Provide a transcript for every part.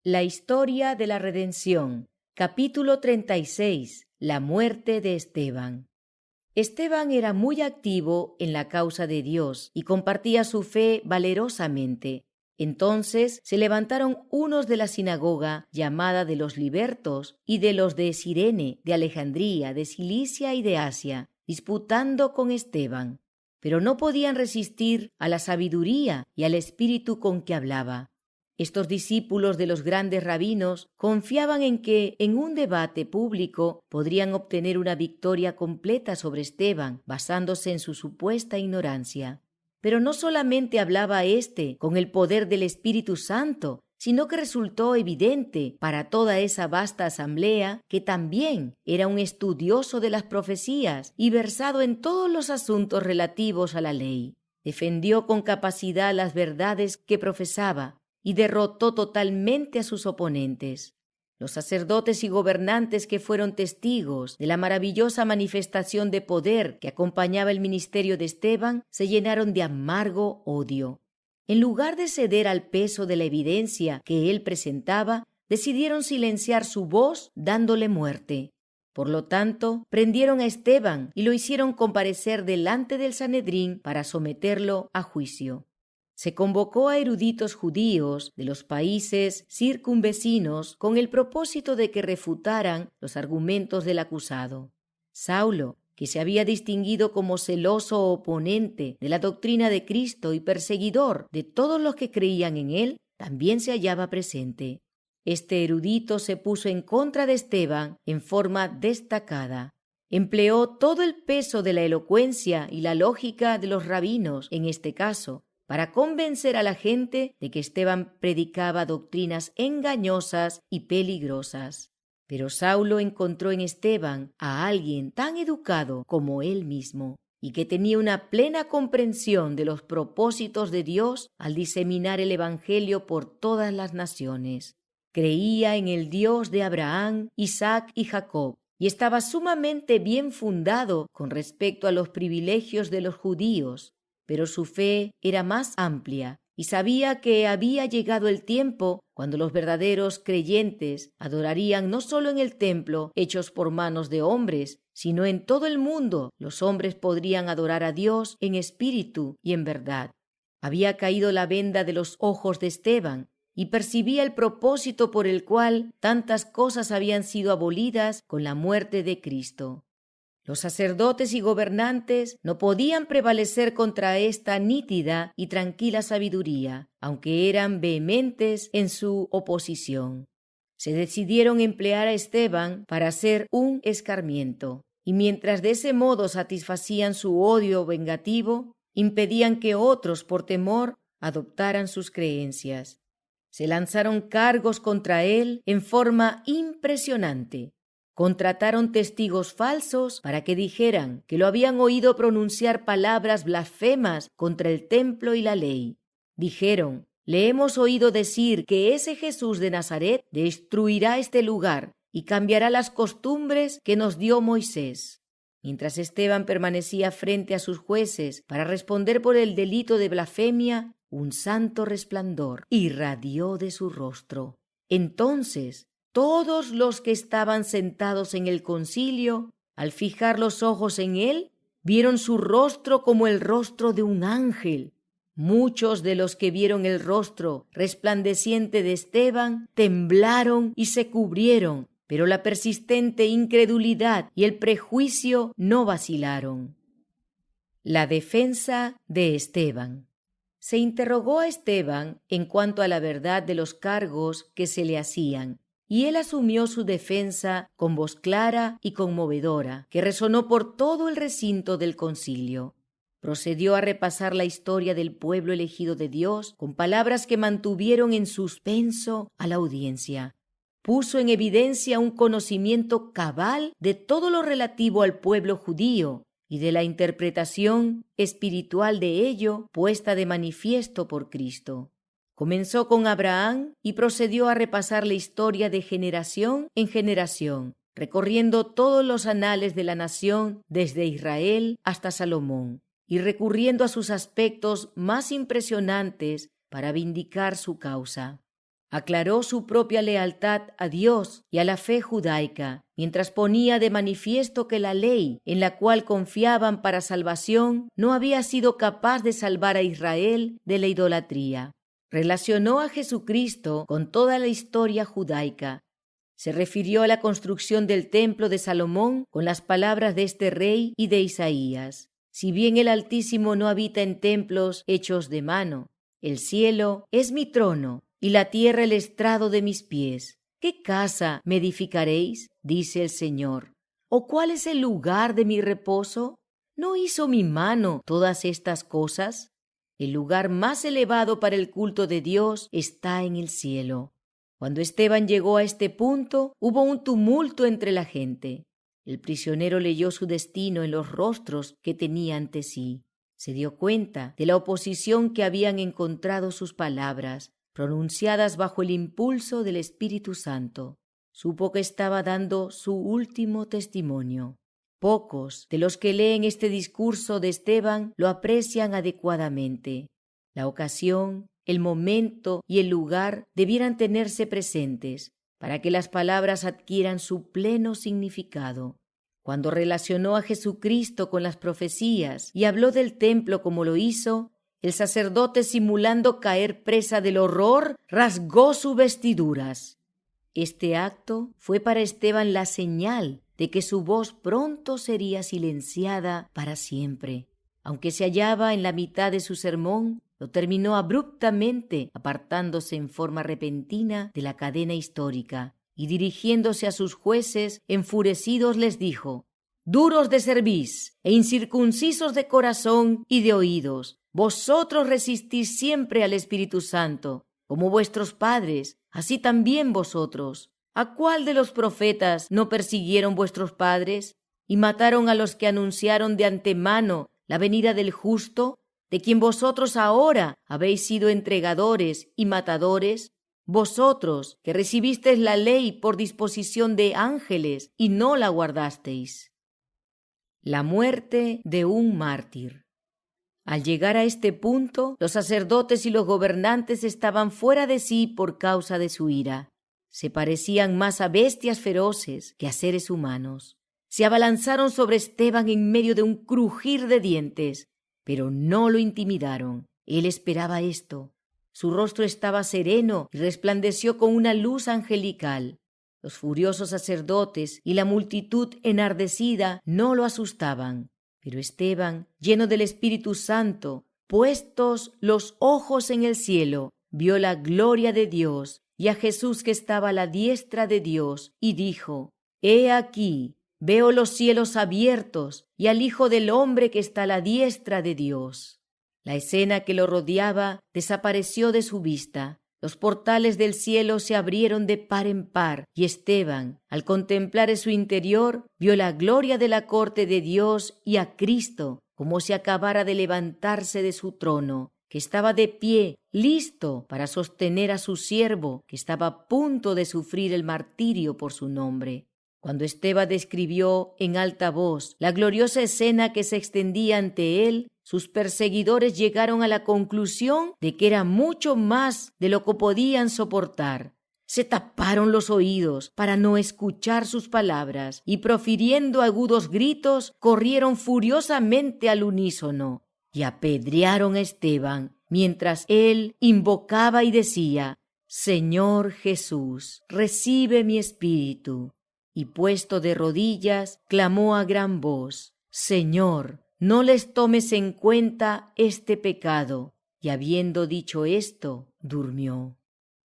La historia de la redención. Capítulo 36. La muerte de Esteban. Esteban era muy activo en la causa de Dios y compartía su fe valerosamente. Entonces se levantaron unos de la sinagoga llamada de los libertos y de los de Cirene, de Alejandría, de Cilicia y de Asia, disputando con Esteban. Pero no podían resistir a la sabiduría y al espíritu con que hablaba. Estos discípulos de los grandes rabinos confiaban en que en un debate público podrían obtener una victoria completa sobre Esteban, basándose en su supuesta ignorancia. Pero no solamente hablaba éste con el poder del Espíritu Santo, sino que resultó evidente para toda esa vasta asamblea que también era un estudioso de las profecías y versado en todos los asuntos relativos a la ley. Defendió con capacidad las verdades que profesaba y derrotó totalmente a sus oponentes. Los sacerdotes y gobernantes que fueron testigos de la maravillosa manifestación de poder que acompañaba el ministerio de Esteban se llenaron de amargo odio. En lugar de ceder al peso de la evidencia que él presentaba, decidieron silenciar su voz dándole muerte. Por lo tanto, prendieron a Esteban y lo hicieron comparecer delante del Sanedrín para someterlo a juicio. Se convocó a eruditos judíos de los países circunvecinos con el propósito de que refutaran los argumentos del acusado. Saulo, que se había distinguido como celoso oponente de la doctrina de Cristo y perseguidor de todos los que creían en él, también se hallaba presente. Este erudito se puso en contra de Esteban en forma destacada. Empleó todo el peso de la elocuencia y la lógica de los rabinos en este caso, para convencer a la gente de que Esteban predicaba doctrinas engañosas y peligrosas. Pero Saulo encontró en Esteban a alguien tan educado como él mismo y que tenía una plena comprensión de los propósitos de Dios al diseminar el Evangelio por todas las naciones. Creía en el Dios de Abraham, Isaac y Jacob y estaba sumamente bien fundado con respecto a los privilegios de los judíos. Pero su fe era más amplia y sabía que había llegado el tiempo cuando los verdaderos creyentes adorarían no solo en el templo hechos por manos de hombres, sino en todo el mundo los hombres podrían adorar a Dios en espíritu y en verdad. Había caído la venda de los ojos de Esteban y percibía el propósito por el cual tantas cosas habían sido abolidas con la muerte de Cristo. Los sacerdotes y gobernantes no podían prevalecer contra esta nítida y tranquila sabiduría, aunque eran vehementes en su oposición. Se decidieron emplear a Esteban para hacer un escarmiento, y mientras de ese modo satisfacían su odio vengativo, impedían que otros, por temor, adoptaran sus creencias. Se lanzaron cargos contra él en forma impresionante. Contrataron testigos falsos para que dijeran que lo habían oído pronunciar palabras blasfemas contra el templo y la ley. Dijeron: le hemos oído decir que ese Jesús de Nazaret destruirá este lugar y cambiará las costumbres que nos dio Moisés. Mientras Esteban permanecía frente a sus jueces para responder por el delito de blasfemia, un santo resplandor irradió de su rostro. Entonces, todos los que estaban sentados en el concilio, al fijar los ojos en él, vieron su rostro como el rostro de un ángel. Muchos de los que vieron el rostro resplandeciente de Esteban temblaron y se cubrieron, pero la persistente incredulidad y el prejuicio no vacilaron. La defensa de Esteban. Se interrogó a Esteban en cuanto a la verdad de los cargos que se le hacían, y él asumió su defensa con voz clara y conmovedora, que resonó por todo el recinto del concilio. Procedió a repasar la historia del pueblo elegido de Dios con palabras que mantuvieron en suspenso a la audiencia. Puso en evidencia un conocimiento cabal de todo lo relativo al pueblo judío y de la interpretación espiritual de ello puesta de manifiesto por Cristo. Comenzó con Abraham y procedió a repasar la historia de generación en generación, recorriendo todos los anales de la nación desde Israel hasta Salomón, y recurriendo a sus aspectos más impresionantes para vindicar su causa. aclaró su propia lealtad a Dios y a la fe judaica, mientras ponía de manifiesto que la ley en la cual confiaban para salvación no había sido capaz de salvar a Israel de la idolatría. Relacionó a Jesucristo con toda la historia judaica. Se refirió a la construcción del templo de Salomón con las palabras de este rey y de Isaías. Si bien el Altísimo no habita en templos hechos de mano, el cielo es mi trono y la tierra el estrado de mis pies. ¿Qué casa me edificaréis? Dice el Señor. ¿O cuál es el lugar de mi reposo? ¿No hizo mi mano todas estas cosas? El lugar más elevado para el culto de Dios está en el cielo. Cuando Esteban llegó a este punto, hubo un tumulto entre la gente. El prisionero leyó su destino en los rostros que tenía ante sí. Se dio cuenta de la oposición que habían encontrado sus palabras, pronunciadas bajo el impulso del Espíritu Santo. Supo que estaba dando su último testimonio. Pocos de los que leen este discurso de Esteban lo aprecian adecuadamente. La ocasión, el momento y el lugar debieran tenerse presentes para que las palabras adquieran su pleno significado. Cuando relacionó a Jesucristo con las profecías y habló del templo como lo hizo, el sacerdote, simulando caer presa del horror, rasgó sus vestiduras. Este acto fue para Esteban la señal de que su voz pronto sería silenciada para siempre. Aunque se hallaba en la mitad de su sermón, lo terminó abruptamente, apartándose en forma repentina de la cadena histórica, y dirigiéndose a sus jueces enfurecidos les dijo: «Duros de cerviz e incircuncisos de corazón y de oídos, vosotros resistís siempre al Espíritu Santo, como vuestros padres, así también vosotros. ¿A cuál de los profetas no persiguieron vuestros padres y mataron a los que anunciaron de antemano la venida del justo, de quien vosotros ahora habéis sido entregadores y matadores? Vosotros que recibisteis la ley por disposición de ángeles y no la guardasteis». La muerte de un mártir. Al llegar a este punto, los sacerdotes y los gobernantes estaban fuera de sí por causa de su ira. Se parecían más a bestias feroces que a seres humanos. Se abalanzaron sobre Esteban en medio de un crujir de dientes, pero no lo intimidaron. Él esperaba esto. Su rostro estaba sereno y resplandeció con una luz angelical. Los furiosos sacerdotes y la multitud enardecida no lo asustaban. Pero Esteban, lleno del Espíritu Santo, puestos los ojos en el cielo, vio la gloria de Dios y a Jesús que estaba a la diestra de Dios, y dijo: «He aquí, veo los cielos abiertos y al Hijo del Hombre que está a la diestra de Dios». La escena que lo rodeaba desapareció de su vista. Los portales del cielo se abrieron de par en par, y Esteban, al contemplar en su interior, vio la gloria de la corte de Dios y a Cristo, como si acabara de levantarse de su trono, que estaba de pie, listo para sostener a su siervo, que estaba a punto de sufrir el martirio por su nombre. Cuando Esteban describió en alta voz la gloriosa escena que se extendía ante él, sus perseguidores llegaron a la conclusión de que era mucho más de lo que podían soportar. Se taparon los oídos para no escuchar sus palabras y, profiriendo agudos gritos, corrieron furiosamente al unísono y apedrearon a Esteban, mientras él invocaba y decía: «Señor Jesús, recibe mi espíritu». Y puesto de rodillas, clamó a gran voz: «Señor, no les tomes en cuenta este pecado». Y habiendo dicho esto, durmió.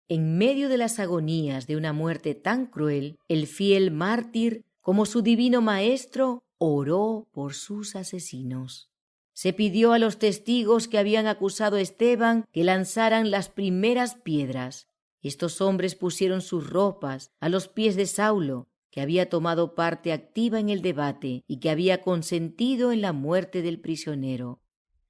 En medio de las agonías de una muerte tan cruel, el fiel mártir, como su divino maestro, oró por sus asesinos. Se pidió a los testigos que habían acusado a Esteban que lanzaran las primeras piedras. Estos hombres pusieron sus ropas a los pies de Saulo, que había tomado parte activa en el debate y que había consentido en la muerte del prisionero.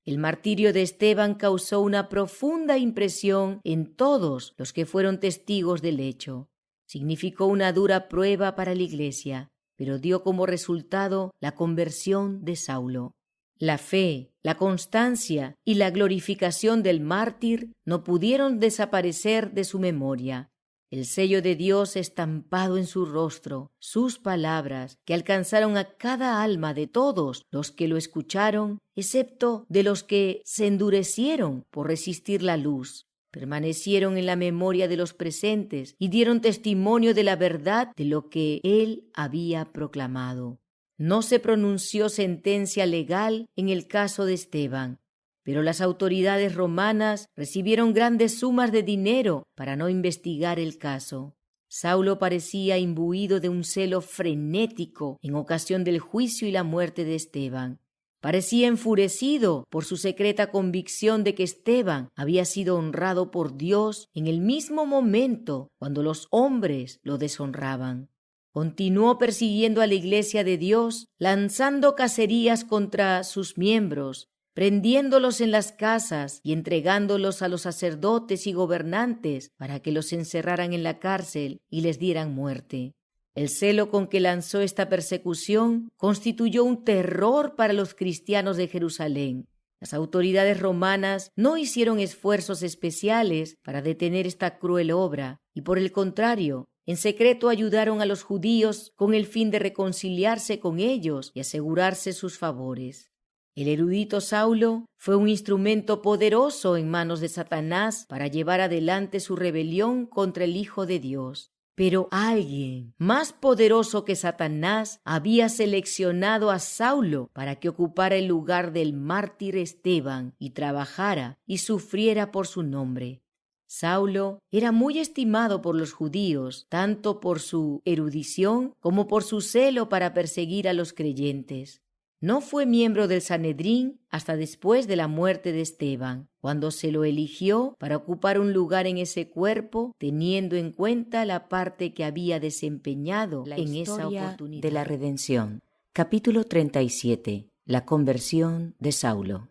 El martirio de Esteban causó una profunda impresión en todos los que fueron testigos del hecho. Significó una dura prueba para la Iglesia, pero dio como resultado la conversión de Saulo. La fe, la constancia y la glorificación del mártir no pudieron desaparecer de su memoria. El sello de Dios estampado en su rostro, sus palabras, que alcanzaron a cada alma de todos los que lo escucharon, excepto de los que se endurecieron por resistir la luz, permanecieron en la memoria de los presentes y dieron testimonio de la verdad de lo que él había proclamado. No se pronunció sentencia legal en el caso de Esteban, pero las autoridades romanas recibieron grandes sumas de dinero para no investigar el caso. Saulo parecía imbuido de un celo frenético en ocasión del juicio y la muerte de Esteban. Parecía enfurecido por su secreta convicción de que Esteban había sido honrado por Dios en el mismo momento cuando los hombres lo deshonraban. Continuó persiguiendo a la Iglesia de Dios, lanzando cacerías contra sus miembros, prendiéndolos en las casas y entregándolos a los sacerdotes y gobernantes para que los encerraran en la cárcel y les dieran muerte. El celo con que lanzó esta persecución constituyó un terror para los cristianos de Jerusalén. Las autoridades romanas no hicieron esfuerzos especiales para detener esta cruel obra y, por el contrario, en secreto ayudaron a los judíos con el fin de reconciliarse con ellos y asegurarse sus favores. El erudito Saulo fue un instrumento poderoso en manos de Satanás para llevar adelante su rebelión contra el Hijo de Dios. Pero alguien más poderoso que Satanás había seleccionado a Saulo para que ocupara el lugar del mártir Esteban y trabajara y sufriera por su nombre. Saulo era muy estimado por los judíos, tanto por su erudición como por su celo para perseguir a los creyentes. No fue miembro del Sanedrín hasta después de la muerte de Esteban, cuando se lo eligió para ocupar un lugar en ese cuerpo, teniendo en cuenta la parte que había desempeñado en esa oportunidad. De la redención. Capítulo 37. La conversión de Saulo.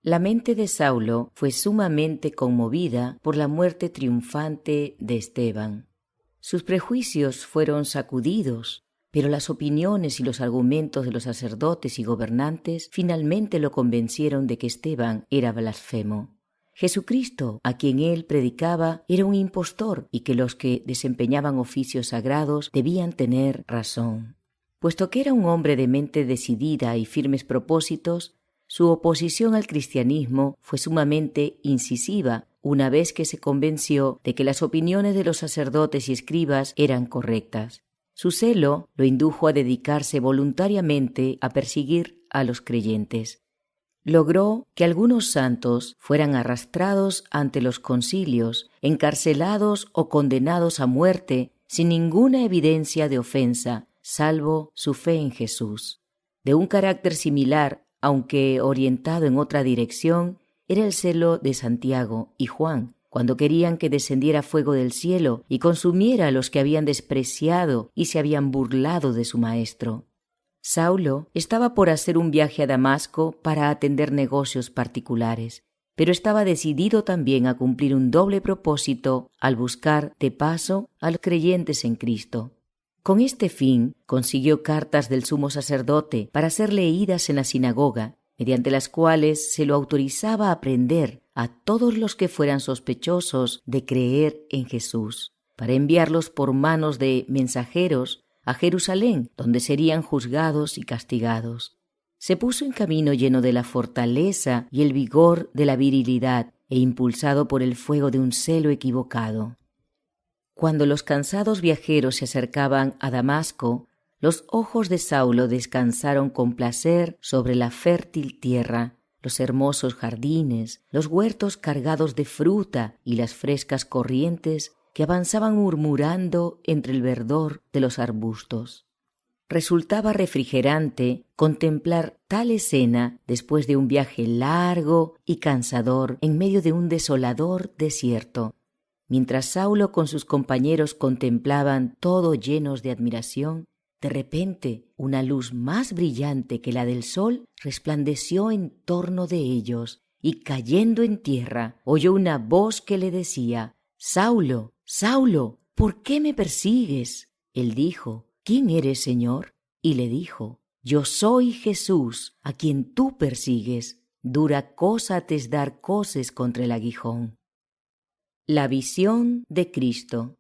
La mente de Saulo fue sumamente conmovida por la muerte triunfante de Esteban. Sus prejuicios fueron sacudidos, pero las opiniones y los argumentos de los sacerdotes y gobernantes finalmente lo convencieron de que Esteban era blasfemo. Jesucristo, a quien él predicaba, era un impostor y que los que desempeñaban oficios sagrados debían tener razón. Puesto que era un hombre de mente decidida y firmes propósitos, su oposición al cristianismo fue sumamente incisiva una vez que se convenció de que las opiniones de los sacerdotes y escribas eran correctas. Su celo lo indujo a dedicarse voluntariamente a perseguir a los creyentes. Logró que algunos santos fueran arrastrados ante los concilios, encarcelados o condenados a muerte sin ninguna evidencia de ofensa, salvo su fe en Jesús. De un carácter similar, aunque orientado en otra dirección, era el celo de Santiago y Juan, cuando querían que descendiera fuego del cielo y consumiera a los que habían despreciado y se habían burlado de su maestro. Saulo estaba por hacer un viaje a Damasco para atender negocios particulares, pero estaba decidido también a cumplir un doble propósito al buscar, de paso, a los creyentes en Cristo. Con este fin, consiguió cartas del sumo sacerdote para ser leídas en la sinagoga, mediante las cuales se lo autorizaba a prender a todos los que fueran sospechosos de creer en Jesús, para enviarlos por manos de mensajeros a Jerusalén, donde serían juzgados y castigados. Se puso en camino lleno de la fortaleza y el vigor de la virilidad e impulsado por el fuego de un celo equivocado. Cuando los cansados viajeros se acercaban a Damasco, los ojos de Saulo descansaron con placer sobre la fértil tierra, los hermosos jardines, los huertos cargados de fruta y las frescas corrientes que avanzaban murmurando entre el verdor de los arbustos. Resultaba refrigerante contemplar tal escena después de un viaje largo y cansador en medio de un desolador desierto. Mientras Saulo con sus compañeros contemplaban todo llenos de admiración, de repente una luz más brillante que la del sol resplandeció en torno de ellos y cayendo en tierra oyó una voz que le decía: «Saulo, Saulo, ¿por qué me persigues?». Él dijo: «¿Quién eres, Señor?». Y le dijo: «Yo soy Jesús, a quien tú persigues». dura cosa tes dar coces contra el aguijón. La visión de Cristo.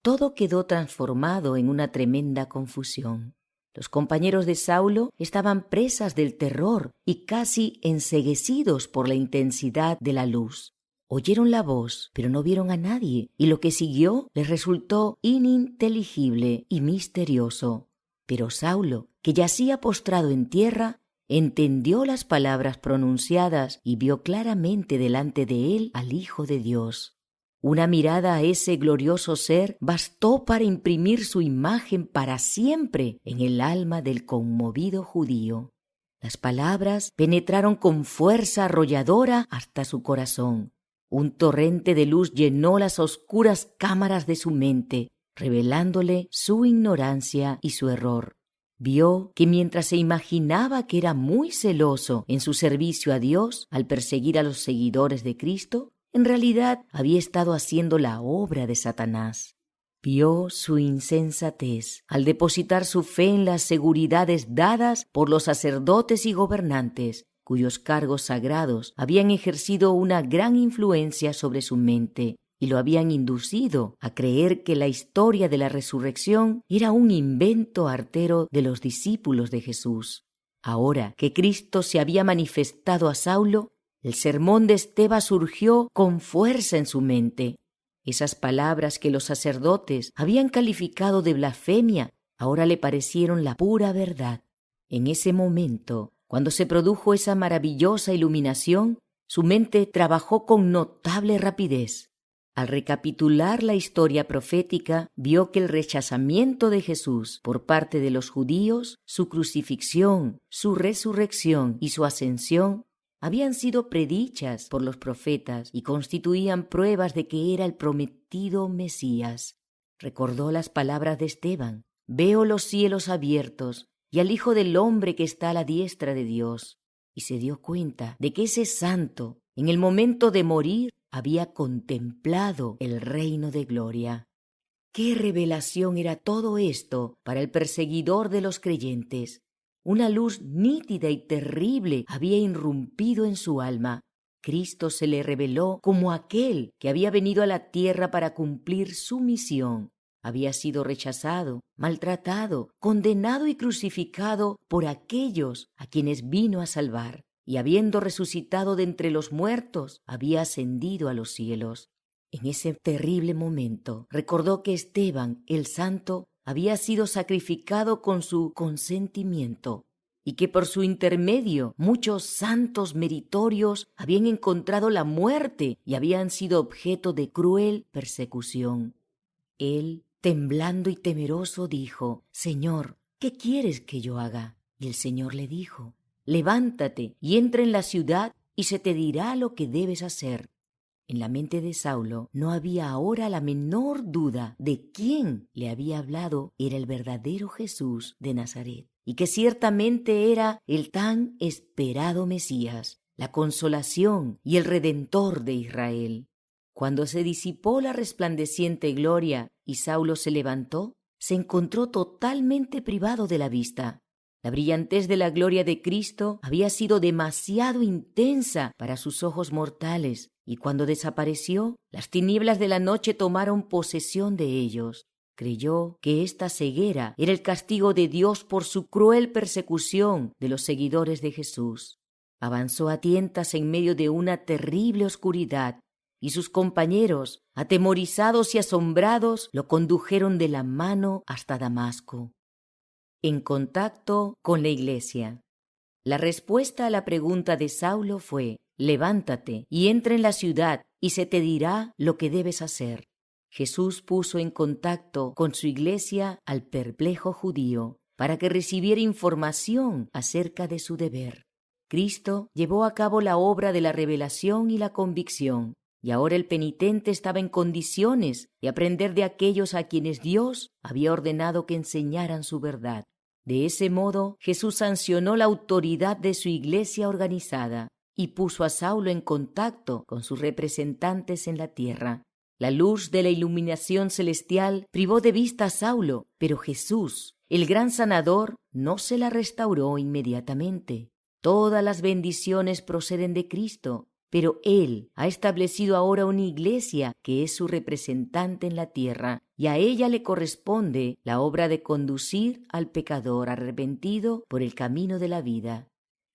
Todo quedó transformado en una tremenda confusión. Los compañeros de Saulo estaban presas del terror y casi enceguecidos por la intensidad de la luz. Oyeron la voz, pero no vieron a nadie, y lo que siguió les resultó ininteligible y misterioso. Pero Saulo, que yacía postrado en tierra, entendió las palabras pronunciadas y vio claramente delante de él al Hijo de Dios. Una mirada a ese glorioso ser bastó para imprimir su imagen para siempre en el alma del conmovido judío. Las palabras penetraron con fuerza arrolladora hasta su corazón. Un torrente de luz llenó las oscuras cámaras de su mente, revelándole su ignorancia y su error. Vio que mientras se imaginaba que era muy celoso en su servicio a Dios al perseguir a los seguidores de Cristo, en realidad había estado haciendo la obra de Satanás. Vio su insensatez al depositar su fe en las seguridades dadas por los sacerdotes y gobernantes, cuyos cargos sagrados habían ejercido una gran influencia sobre su mente y lo habían inducido a creer que la historia de la resurrección era un invento artero de los discípulos de Jesús. Ahora que Cristo se había manifestado a Saulo, el sermón de Esteban surgió con fuerza en su mente. Esas palabras que los sacerdotes habían calificado de blasfemia ahora le parecieron la pura verdad. En ese momento, cuando se produjo esa maravillosa iluminación, su mente trabajó con notable rapidez. Al recapitular la historia profética, vio que el rechazamiento de Jesús por parte de los judíos, su crucifixión, su resurrección y su ascensión habían sido predichas por los profetas y constituían pruebas de que era el prometido Mesías. Recordó las palabras de Esteban: «Veo los cielos abiertos y al Hijo del Hombre que está a la diestra de Dios». Y se dio cuenta de que ese santo, en el momento de morir, había contemplado el reino de gloria. ¡Qué revelación era todo esto para el perseguidor de los creyentes! Una luz nítida y terrible había irrumpido en su alma. Cristo se le reveló como aquel que había venido a la tierra para cumplir su misión. Había sido rechazado, maltratado, condenado y crucificado por aquellos a quienes vino a salvar, y habiendo resucitado de entre los muertos, había ascendido a los cielos. En ese terrible momento recordó que Esteban, el santo, había sido sacrificado con su consentimiento y que por su intermedio muchos santos meritorios habían encontrado la muerte y habían sido objeto de cruel persecución. Él, temblando y temeroso, dijo: «Señor, ¿qué quieres que yo haga?». Y el Señor le dijo: «Levántate y entra en la ciudad y se te dirá lo que debes hacer». En la mente de Saulo no había ahora la menor duda de quién le había hablado era el verdadero Jesús de Nazaret, y que ciertamente era el tan esperado Mesías, la consolación y el Redentor de Israel. Cuando se disipó la resplandeciente gloria y Saulo se levantó, se encontró totalmente privado de la vista. La brillantez de la gloria de Cristo había sido demasiado intensa para sus ojos mortales, y cuando desapareció, las tinieblas de la noche tomaron posesión de ellos. Creyó que esta ceguera era el castigo de Dios por su cruel persecución de los seguidores de Jesús. Avanzó a tientas en medio de una terrible oscuridad, y sus compañeros, atemorizados y asombrados, lo condujeron de la mano hasta Damasco. En contacto con la Iglesia. La respuesta a la pregunta de Saulo fue: «Levántate y entra en la ciudad y se te dirá lo que debes hacer». Jesús puso en contacto con su Iglesia al perplejo judío para que recibiera información acerca de su deber. Cristo llevó a cabo la obra de la revelación y la convicción, y ahora el penitente estaba en condiciones de aprender de aquellos a quienes Dios había ordenado que enseñaran su verdad. De ese modo, Jesús sancionó la autoridad de su Iglesia organizada y puso a Saulo en contacto con sus representantes en la tierra. La luz de la iluminación celestial privó de vista a Saulo, pero Jesús, el gran sanador, no se la restauró inmediatamente. Todas las bendiciones proceden de Cristo, pero Él ha establecido ahora una iglesia que es su representante en la tierra, y a ella le corresponde la obra de conducir al pecador arrepentido por el camino de la vida.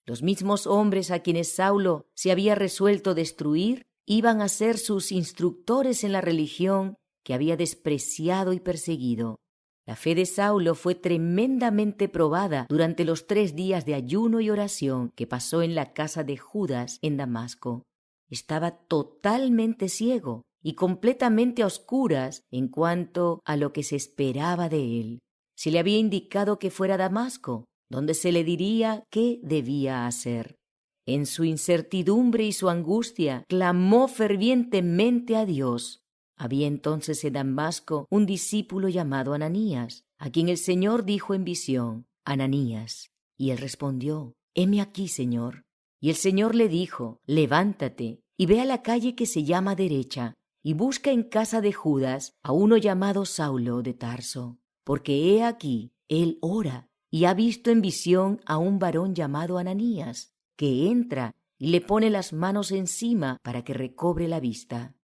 Los mismos hombres a quienes Saulo se había resuelto destruir iban a ser sus instructores en la religión que había despreciado y perseguido. La fe de Saulo fue tremendamente probada durante los 3 días de ayuno y oración que pasó en la casa de Judas en Damasco. Estaba totalmente ciego y completamente a oscuras en cuanto a lo que se esperaba de él. Se le había indicado que fuera a Damasco, donde se le diría qué debía hacer. En su incertidumbre y su angustia, clamó fervientemente a Dios. Había entonces en Damasco un discípulo llamado Ananías, a quien el Señor dijo en visión: Ananías. Y él respondió: Heme aquí, Señor. Y el Señor le dijo: Levántate y ve a la calle que se llama Derecha, y busca en casa de Judas a uno llamado Saulo de Tarso, porque he aquí, él ora, y ha visto en visión a un varón llamado Ananías, que entra y le pone las manos encima para que recobre la vista.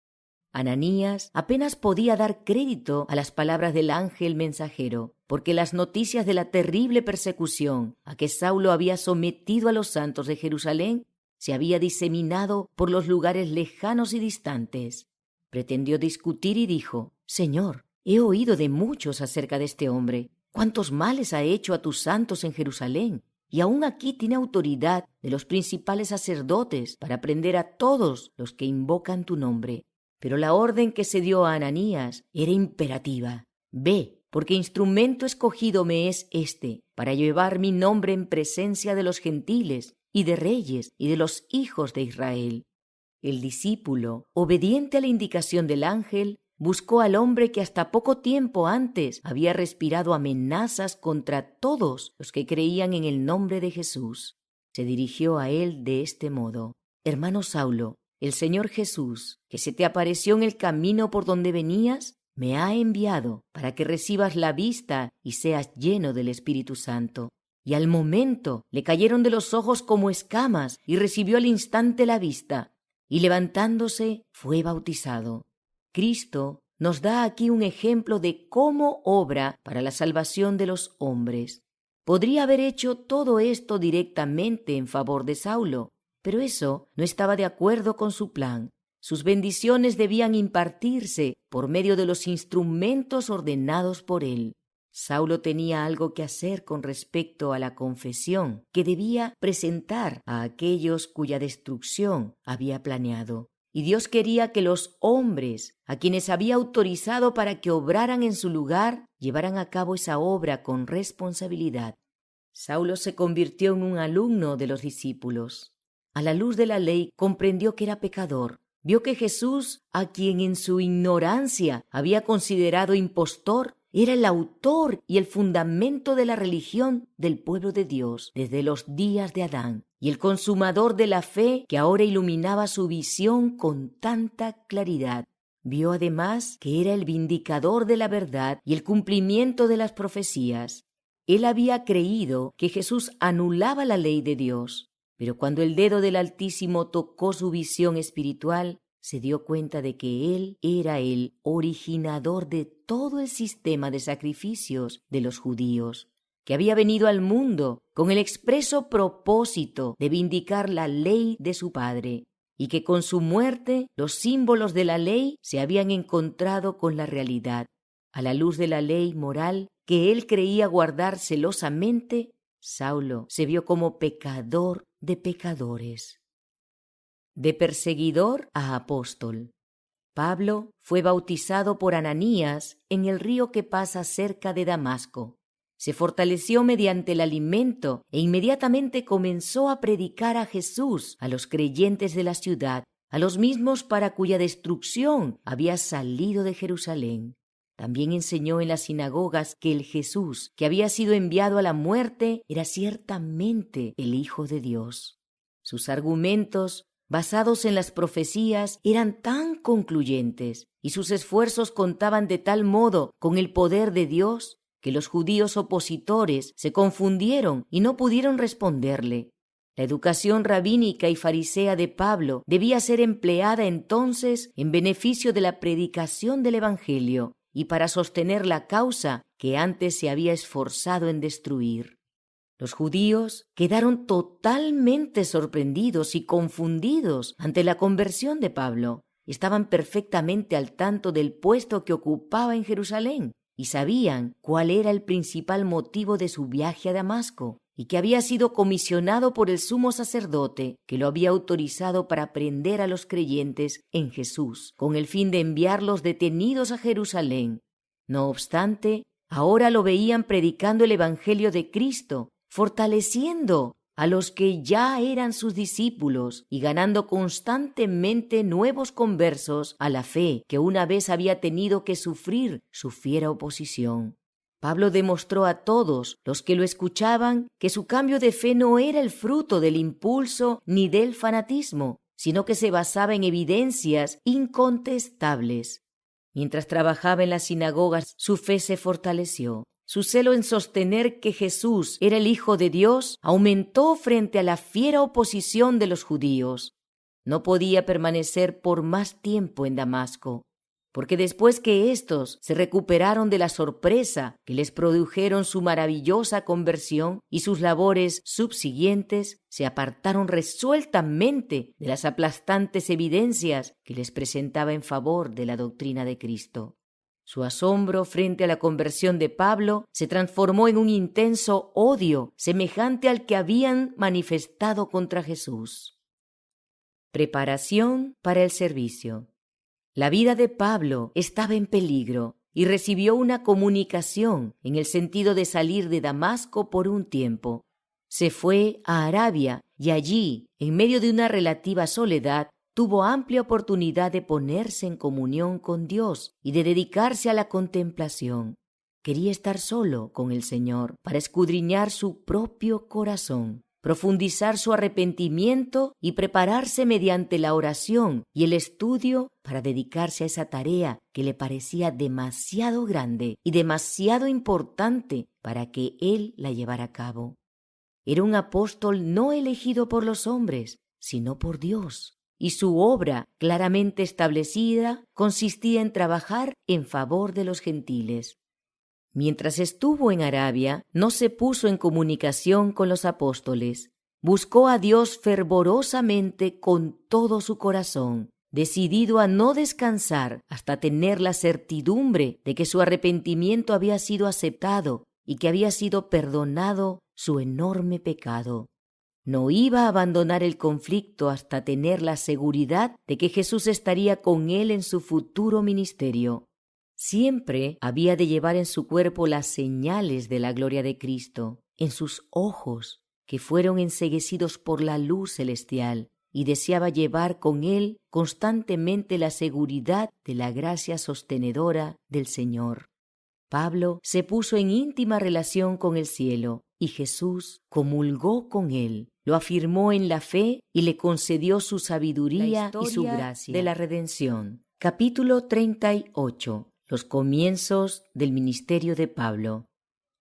Ananías apenas podía dar crédito a las palabras del ángel mensajero, porque las noticias de la terrible persecución a que Saulo había sometido a los santos de Jerusalén se había diseminado por los lugares lejanos y distantes. Pretendió discutir y dijo: Señor, he oído de muchos acerca de este hombre, cuántos males ha hecho a tus santos en Jerusalén, y aún aquí tiene autoridad de los principales sacerdotes para prender a todos los que invocan tu nombre. Pero la orden que se dio a Ananías era imperativa: Ve, porque instrumento escogido me es este, para llevar mi nombre en presencia de los gentiles y de reyes y de los hijos de Israel. El discípulo, obediente a la indicación del ángel, buscó al hombre que hasta poco tiempo antes había respirado amenazas contra todos los que creían en el nombre de Jesús. Se dirigió a él de este modo: Hermano Saulo, el Señor Jesús, que se te apareció en el camino por donde venías, me ha enviado para que recibas la vista y seas lleno del Espíritu Santo. Y al momento le cayeron de los ojos como escamas y recibió al instante la vista, y levantándose fue bautizado. Cristo nos da aquí un ejemplo de cómo obra para la salvación de los hombres. Podría haber hecho todo esto directamente en favor de Saulo, pero eso no estaba de acuerdo con su plan. Sus bendiciones debían impartirse por medio de los instrumentos ordenados por él. Saulo tenía algo que hacer con respecto a la confesión que debía presentar a aquellos cuya destrucción había planeado. Y Dios quería que los hombres, a quienes había autorizado para que obraran en su lugar, llevaran a cabo esa obra con responsabilidad. Saulo se convirtió en un alumno de los discípulos. A la luz de la ley comprendió que era pecador. Vio que Jesús, a quien en su ignorancia había considerado impostor, era el autor y el fundamento de la religión del pueblo de Dios desde los días de Adán, y el consumador de la fe que ahora iluminaba su visión con tanta claridad. Vio además que era el vindicador de la verdad y el cumplimiento de las profecías. Él había creído que Jesús anulaba la ley de Dios, pero cuando el dedo del Altísimo tocó su visión espiritual, se dio cuenta de que Él era el originador de todo el sistema de sacrificios de los judíos, que había venido al mundo con el expreso propósito de vindicar la ley de su Padre, y que con su muerte los símbolos de la ley se habían encontrado con la realidad. A la luz de la ley moral que él creía guardar celosamente, Saulo se vio como pecador de pecadores. De perseguidor a apóstol. Pablo fue bautizado por Ananías en el río que pasa cerca de Damasco. Se fortaleció mediante el alimento e inmediatamente comenzó a predicar a Jesús a los creyentes de la ciudad, a los mismos para cuya destrucción había salido de Jerusalén. También enseñó en las sinagogas que el Jesús que había sido enviado a la muerte era ciertamente el Hijo de Dios. Sus argumentos, basados en las profecías, eran tan concluyentes y sus esfuerzos contaban de tal modo con el poder de Dios que los judíos opositores se confundieron y no pudieron responderle. La educación rabínica y farisea de Pablo debía ser empleada entonces en beneficio de la predicación del Evangelio y para sostener la causa que antes se había esforzado en destruir. Los judíos quedaron totalmente sorprendidos y confundidos ante la conversión de Pablo. Estaban perfectamente al tanto del puesto que ocupaba en Jerusalén y sabían cuál era el principal motivo de su viaje a Damasco, y que había sido comisionado por el sumo sacerdote, que lo había autorizado para prender a los creyentes en Jesús, con el fin de enviarlos detenidos a Jerusalén. No obstante, ahora lo veían predicando el Evangelio de Cristo, fortaleciendo a los que ya eran sus discípulos y ganando constantemente nuevos conversos a la fe que una vez había tenido que sufrir su fiera oposición. Pablo demostró a todos los que lo escuchaban que su cambio de fe no era el fruto del impulso ni del fanatismo, sino que se basaba en evidencias incontestables. Mientras trabajaba en las sinagogas, su fe se fortaleció. Su celo en sostener que Jesús era el Hijo de Dios aumentó frente a la fiera oposición de los judíos. No podía permanecer por más tiempo en Damasco, porque después que éstos se recuperaron de la sorpresa que les produjeron su maravillosa conversión y sus labores subsiguientes, se apartaron resueltamente de las aplastantes evidencias que les presentaba en favor de la doctrina de Cristo. Su asombro frente a la conversión de Pablo se transformó en un intenso odio semejante al que habían manifestado contra Jesús. Preparación para el servicio. La vida de Pablo estaba en peligro y recibió una comunicación en el sentido de salir de Damasco por un tiempo. Se fue a Arabia y allí, en medio de una relativa soledad, tuvo amplia oportunidad de ponerse en comunión con Dios y de dedicarse a la contemplación. Quería estar solo con el Señor para escudriñar su propio corazón, profundizar su arrepentimiento y prepararse mediante la oración y el estudio para dedicarse a esa tarea que le parecía demasiado grande y demasiado importante para que él la llevara a cabo. Era un apóstol no elegido por los hombres, sino por Dios. Y su obra, claramente establecida, consistía en trabajar en favor de los gentiles. Mientras estuvo en Arabia, no se puso en comunicación con los apóstoles. Buscó a Dios fervorosamente con todo su corazón, decidido a no descansar hasta tener la certidumbre de que su arrepentimiento había sido aceptado y que había sido perdonado su enorme pecado. No iba a abandonar el conflicto hasta tener la seguridad de que Jesús estaría con él en su futuro ministerio. Siempre había de llevar en su cuerpo las señales de la gloria de Cristo, en sus ojos, que fueron enceguecidos por la luz celestial, y deseaba llevar con él constantemente la seguridad de la gracia sostenedora del Señor. Pablo se puso en íntima relación con el cielo, y Jesús comulgó con él, lo afirmó en la fe y le concedió su sabiduría y su gracia. De la redención. Capítulo 38. Los comienzos del ministerio de Pablo.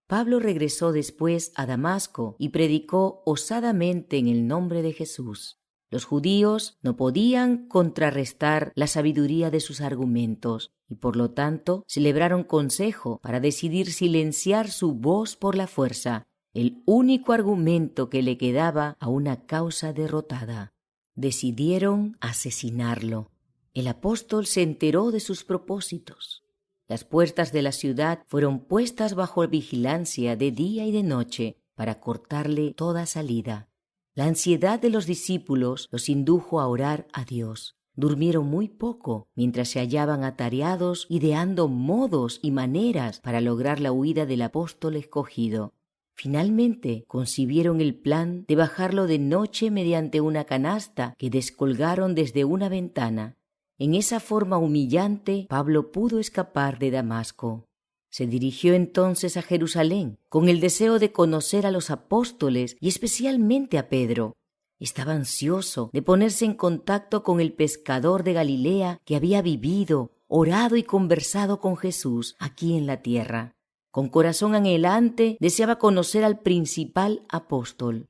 Pablo regresó después a Damasco y predicó osadamente en el nombre de Jesús. Los judíos no podían contrarrestar la sabiduría de sus argumentos y por lo tanto celebraron consejo para decidir silenciar su voz por la fuerza, el único argumento que le quedaba a una causa derrotada. Decidieron asesinarlo. El apóstol se enteró de sus propósitos. Las puertas de la ciudad fueron puestas bajo vigilancia de día y de noche para cortarle toda salida. La ansiedad de los discípulos los indujo a orar a Dios. Durmieron muy poco mientras se hallaban atareados ideando modos y maneras para lograr la huida del apóstol escogido. Finalmente concibieron el plan de bajarlo de noche mediante una canasta que descolgaron desde una ventana. En esa forma humillante, Pablo pudo escapar de Damasco. Se dirigió entonces a Jerusalén con el deseo de conocer a los apóstoles y especialmente a Pedro. Estaba ansioso de ponerse en contacto con el pescador de Galilea que había vivido, orado y conversado con Jesús aquí en la tierra. Con corazón anhelante deseaba conocer al principal apóstol.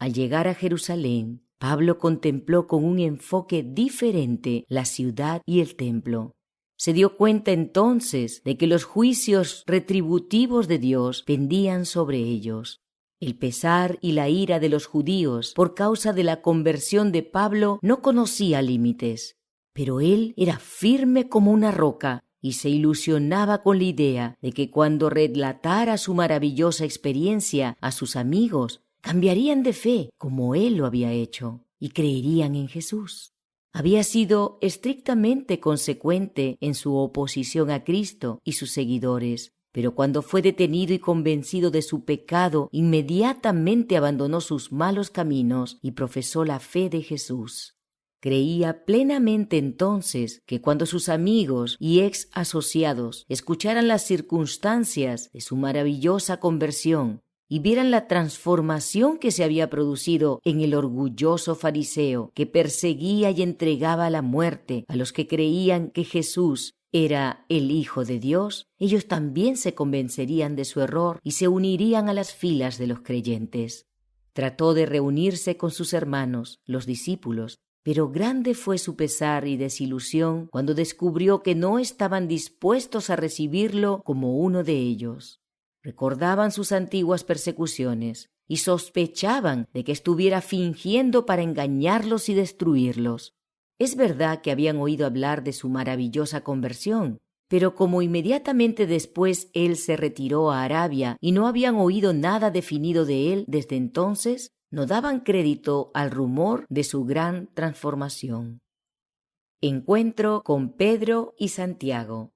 Al llegar a Jerusalén, Pablo contempló con un enfoque diferente la ciudad y el templo. Se dio cuenta entonces de que los juicios retributivos de Dios pendían sobre ellos. El pesar y la ira de los judíos por causa de la conversión de Pablo no conocía límites, pero él era firme como una roca y se ilusionaba con la idea de que cuando relatara su maravillosa experiencia a sus amigos, cambiarían de fe como él lo había hecho y creerían en Jesús. Había sido estrictamente consecuente en su oposición a Cristo y sus seguidores, pero cuando fue detenido y convencido de su pecado, inmediatamente abandonó sus malos caminos y profesó la fe de Jesús. Creía plenamente entonces que cuando sus amigos y ex asociados escucharan las circunstancias de su maravillosa conversión y vieran la transformación que se había producido en el orgulloso fariseo que perseguía y entregaba a la muerte a los que creían que Jesús era el Hijo de Dios, ellos también se convencerían de su error y se unirían a las filas de los creyentes. Trató de reunirse con sus hermanos, los discípulos, pero grande fue su pesar y desilusión cuando descubrió que no estaban dispuestos a recibirlo como uno de ellos. Recordaban sus antiguas persecuciones y sospechaban de que estuviera fingiendo para engañarlos y destruirlos. Es verdad que habían oído hablar de su maravillosa conversión, pero como inmediatamente después él se retiró a Arabia y no habían oído nada definido de él desde entonces, no daban crédito al rumor de su gran transformación. Encuentro con Pedro y Santiago.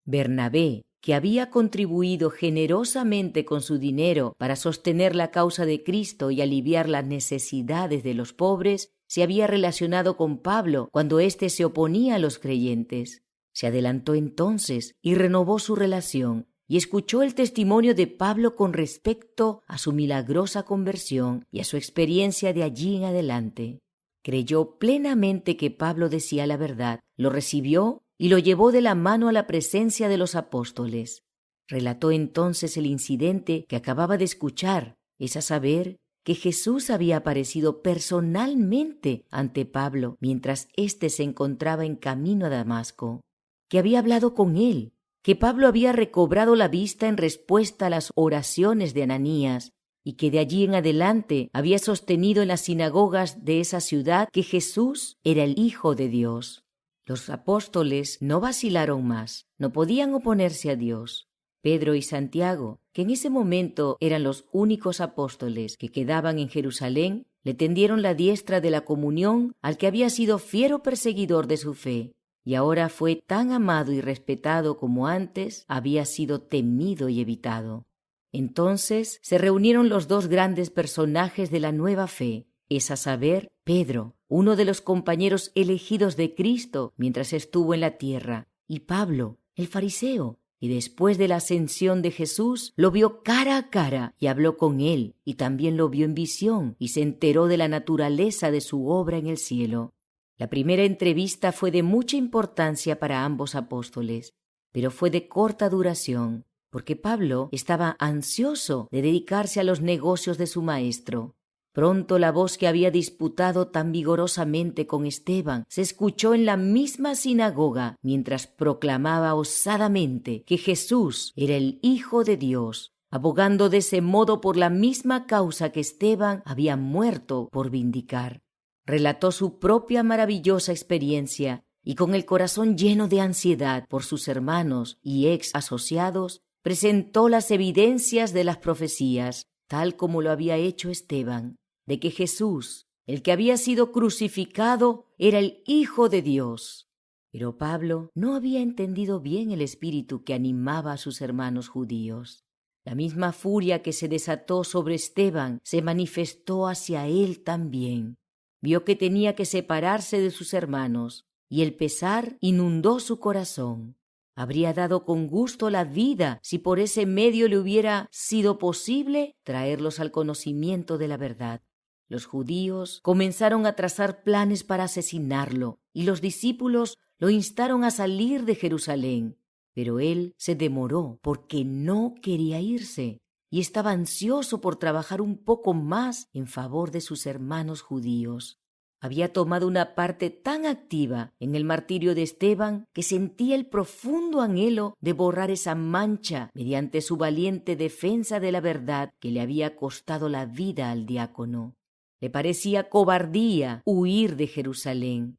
Bernabé, que había contribuido generosamente con su dinero para sostener la causa de Cristo y aliviar las necesidades de los pobres, se había relacionado con Pablo cuando éste se oponía a los creyentes. Se adelantó entonces y renovó su relación, y escuchó el testimonio de Pablo con respecto a su milagrosa conversión y a su experiencia de allí en adelante. Creyó plenamente que Pablo decía la verdad, lo recibió y lo llevó de la mano a la presencia de los apóstoles. Relató entonces el incidente que acababa de escuchar, es a saber, que Jesús había aparecido personalmente ante Pablo mientras éste se encontraba en camino a Damasco, que había hablado con él, que Pablo había recobrado la vista en respuesta a las oraciones de Ananías y que de allí en adelante había sostenido en las sinagogas de esa ciudad que Jesús era el Hijo de Dios. Los apóstoles no vacilaron más, no podían oponerse a Dios. Pedro y Santiago, que en ese momento eran los únicos apóstoles que quedaban en Jerusalén, le tendieron la diestra de la comunión al que había sido fiero perseguidor de su fe, y ahora fue tan amado y respetado como antes había sido temido y evitado. Entonces se reunieron los dos grandes personajes de la nueva fe, es a saber, Pedro, uno de los compañeros elegidos de Cristo mientras estuvo en la tierra, y Pablo, el fariseo, y después de la ascensión de Jesús lo vio cara a cara y habló con él, y también lo vio en visión y se enteró de la naturaleza de su obra en el cielo. La primera entrevista fue de mucha importancia para ambos apóstoles, pero fue de corta duración, porque Pablo estaba ansioso de dedicarse a los negocios de su maestro. Pronto la voz que había disputado tan vigorosamente con Esteban se escuchó en la misma sinagoga mientras proclamaba osadamente que Jesús era el Hijo de Dios, abogando de ese modo por la misma causa que Esteban había muerto por vindicar. Relató su propia maravillosa experiencia y con el corazón lleno de ansiedad por sus hermanos y ex asociados, presentó las evidencias de las profecías, tal como lo había hecho Esteban, de que Jesús, el que había sido crucificado, era el Hijo de Dios. Pero Pablo no había entendido bien el espíritu que animaba a sus hermanos judíos. La misma furia que se desató sobre Esteban se manifestó hacia él también. Vio que tenía que separarse de sus hermanos, y el pesar inundó su corazón. Habría dado con gusto la vida si por ese medio le hubiera sido posible traerlos al conocimiento de la verdad. Los judíos comenzaron a trazar planes para asesinarlo, y los discípulos lo instaron a salir de Jerusalén. Pero él se demoró porque no quería irse. y estaba ansioso por trabajar un poco más en favor de sus hermanos judíos. Había tomado una parte tan activa en el martirio de Esteban que sentía el profundo anhelo de borrar esa mancha mediante su valiente defensa de la verdad que le había costado la vida al diácono. Le parecía cobardía huir de Jerusalén.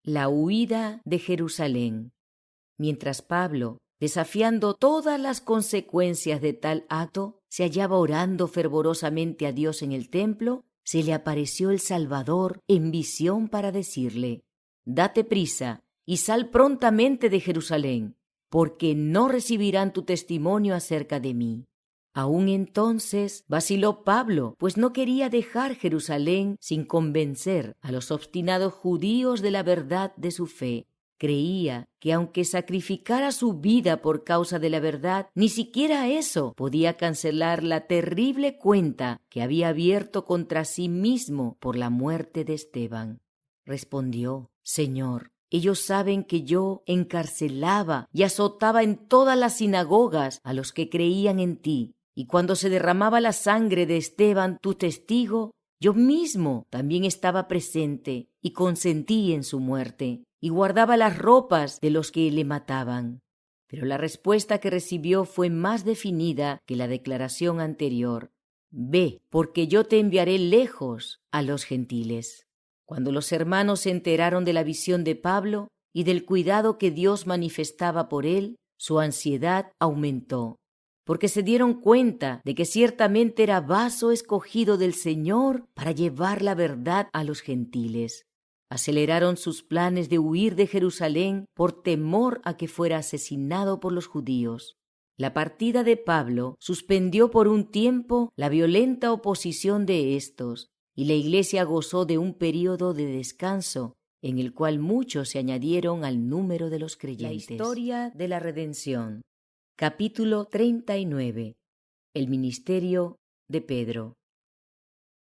La huida de Jerusalén. Mientras Pablo, desafiando todas las consecuencias de tal acto, se hallaba orando fervorosamente a Dios en el templo, se le apareció el Salvador en visión para decirle: «Date prisa y sal prontamente de Jerusalén, porque no recibirán tu testimonio acerca de mí». Aún entonces vaciló Pablo, pues no quería dejar Jerusalén sin convencer a los obstinados judíos de la verdad de su fe. Creía que aunque sacrificara su vida por causa de la verdad, ni siquiera eso podía cancelar la terrible cuenta que había abierto contra sí mismo por la muerte de Esteban. Respondió: «Señor, ellos saben que yo encarcelaba y azotaba en todas las sinagogas a los que creían en ti, y cuando se derramaba la sangre de Esteban, tu testigo, yo mismo también estaba presente y consentí en su muerte, y guardaba las ropas de los que le mataban». Pero la respuesta que recibió fue más definida que la declaración anterior: «Ve, porque yo te enviaré lejos a los gentiles». Cuando los hermanos se enteraron de la visión de Pablo y del cuidado que Dios manifestaba por él, su ansiedad aumentó, porque se dieron cuenta de que ciertamente era vaso escogido del Señor para llevar la verdad a los gentiles. Aceleraron sus planes de huir de Jerusalén por temor a que fuera asesinado por los judíos. La partida de Pablo suspendió por un tiempo la violenta oposición de éstos, y la Iglesia gozó de un período de descanso en el cual muchos se añadieron al número de los creyentes. La historia de la redención. Capítulo 39. El ministerio de Pedro.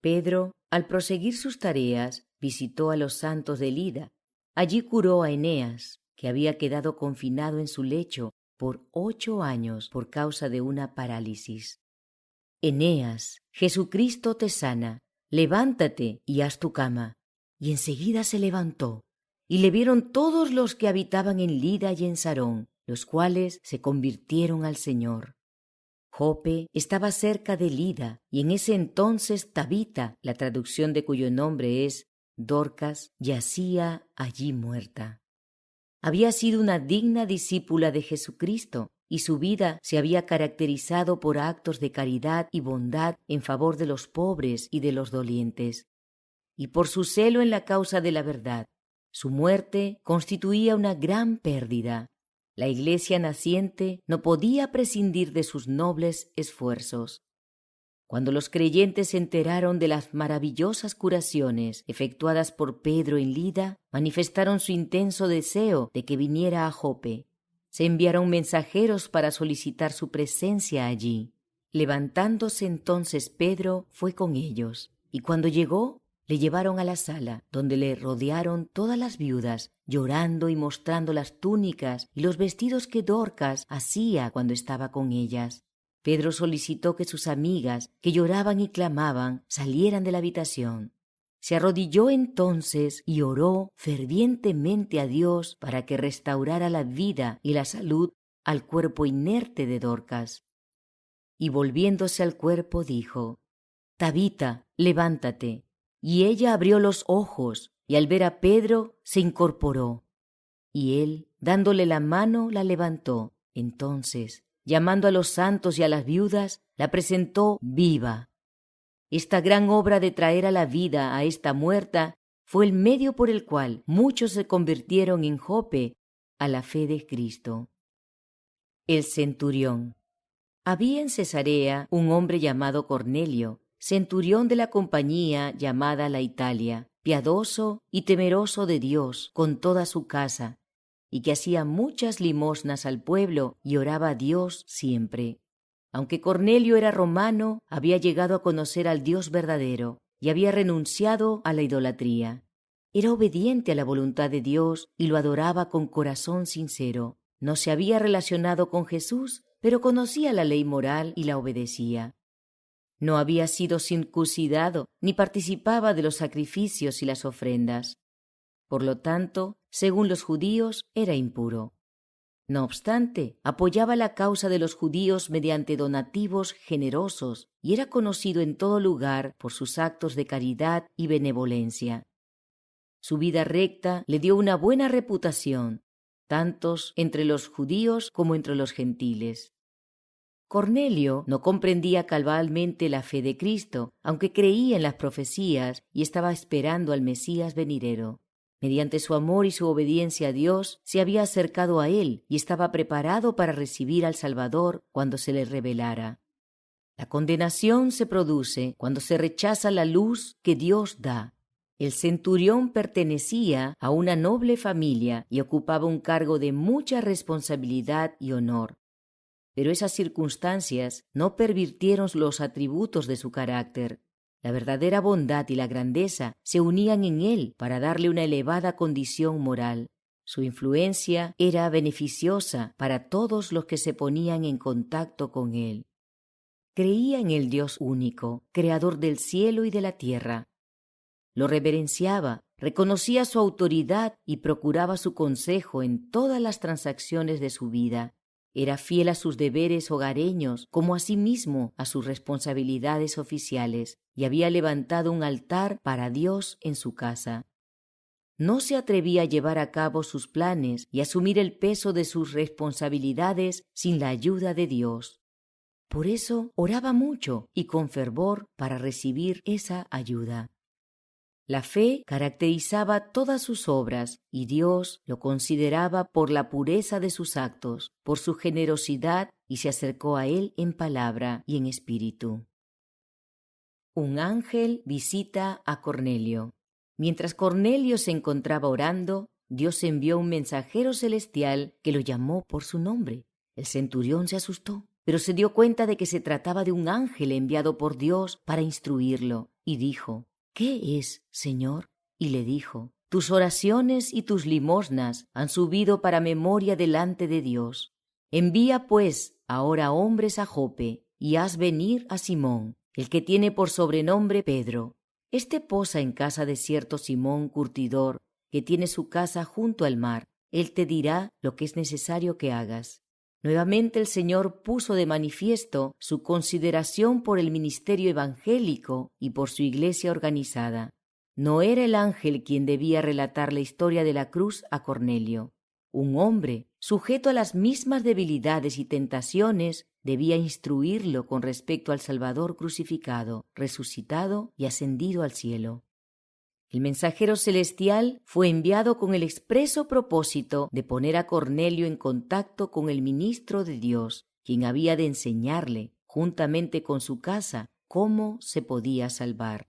Pedro, al proseguir sus tareas, visitó a los santos de Lida. Allí curó a Eneas, que había quedado confinado en su lecho por 8 años por causa de una parálisis. «Eneas, Jesucristo te sana, levántate y haz tu cama». Y enseguida se levantó, y le vieron todos los que habitaban en Lida y en Sarón, los cuales se convirtieron al Señor. Jope estaba cerca de Lida, y en ese entonces Tabita, la traducción de cuyo nombre es Dorcas, yacía allí muerta. Había sido una digna discípula de Jesucristo, y su vida se había caracterizado por actos de caridad y bondad en favor de los pobres y de los dolientes, y por su celo en la causa de la verdad. Su muerte constituía una gran pérdida. La Iglesia naciente no podía prescindir de sus nobles esfuerzos. Cuando los creyentes se enteraron de las maravillosas curaciones efectuadas por Pedro en Lida, manifestaron su intenso deseo de que viniera a Jope. Se enviaron mensajeros para solicitar su presencia allí. Levantándose entonces Pedro fue con ellos, y cuando llegó, le llevaron a la sala, donde le rodearon todas las viudas, llorando y mostrando las túnicas y los vestidos que Dorcas hacía cuando estaba con ellas. Pedro solicitó que sus amigas, que lloraban y clamaban, salieran de la habitación. Se arrodilló entonces y oró fervientemente a Dios para que restaurara la vida y la salud al cuerpo inerte de Dorcas. Y volviéndose al cuerpo dijo: «Tabita, levántate». Y ella abrió los ojos, y al ver a Pedro se incorporó. Y él, dándole la mano, la levantó. Entonces, llamando a los santos y a las viudas, la presentó viva. Esta gran obra de traer a la vida a esta muerta fue el medio por el cual muchos se convirtieron en Jope a la fe de Cristo. El centurión. Había en Cesarea un hombre llamado Cornelio, centurión de la compañía llamada la Italia, piadoso y temeroso de Dios con toda su casa, y que hacía muchas limosnas al pueblo y oraba a Dios siempre. Aunque Cornelio era romano, había llegado a conocer al Dios verdadero y había renunciado a la idolatría. Era obediente a la voluntad de Dios y lo adoraba con corazón sincero. No se había relacionado con Jesús, pero conocía la ley moral y la obedecía. No había sido circuncidado ni participaba de los sacrificios y las ofrendas. Por lo tanto, según los judíos, era impuro. No obstante, apoyaba la causa de los judíos mediante donativos generosos y era conocido en todo lugar por sus actos de caridad y benevolencia. Su vida recta le dio una buena reputación, tanto entre los judíos como entre los gentiles. Cornelio no comprendía cabalmente la fe de Cristo, aunque creía en las profecías y estaba esperando al Mesías venidero. Mediante su amor y su obediencia a Dios, se había acercado a Él y estaba preparado para recibir al Salvador cuando se le revelara. La condenación se produce cuando se rechaza la luz que Dios da. El centurión pertenecía a una noble familia y ocupaba un cargo de mucha responsabilidad y honor. Pero esas circunstancias no pervirtieron los atributos de su carácter. La verdadera bondad y la grandeza se unían en él para darle una elevada condición moral. Su influencia era beneficiosa para todos los que se ponían en contacto con él. Creía en el Dios único, creador del cielo y de la tierra. Lo reverenciaba, reconocía su autoridad y procuraba su consejo en todas las transacciones de su vida. Era fiel a sus deberes hogareños como asimismo a sus responsabilidades oficiales y había levantado un altar para Dios en su casa. No se atrevía a llevar a cabo sus planes y asumir el peso de sus responsabilidades sin la ayuda de Dios. Por eso oraba mucho y con fervor para recibir esa ayuda. La fe caracterizaba todas sus obras y Dios lo consideraba por la pureza de sus actos, por su generosidad y se acercó a él en palabra y en espíritu. Un ángel visita a Cornelio. Mientras Cornelio se encontraba orando, Dios envió un mensajero celestial que lo llamó por su nombre. El centurión se asustó, pero se dio cuenta de que se trataba de un ángel enviado por Dios para instruirlo y dijo: «¿Qué es, Señor?». Y le dijo: «Tus oraciones y tus limosnas han subido para memoria delante de Dios. Envía, pues, ahora hombres a Jope, y haz venir a Simón, el que tiene por sobrenombre Pedro. Este posa en casa de cierto Simón curtidor, que tiene su casa junto al mar. Él te dirá lo que es necesario que hagas». Nuevamente el Señor puso de manifiesto su consideración por el ministerio evangélico y por su iglesia organizada. No era el ángel quien debía relatar la historia de la cruz a Cornelio. Un hombre, sujeto a las mismas debilidades y tentaciones, debía instruirlo con respecto al Salvador crucificado, resucitado y ascendido al cielo. El mensajero celestial fue enviado con el expreso propósito de poner a Cornelio en contacto con el ministro de Dios, quien había de enseñarle, juntamente con su casa, cómo se podía salvar.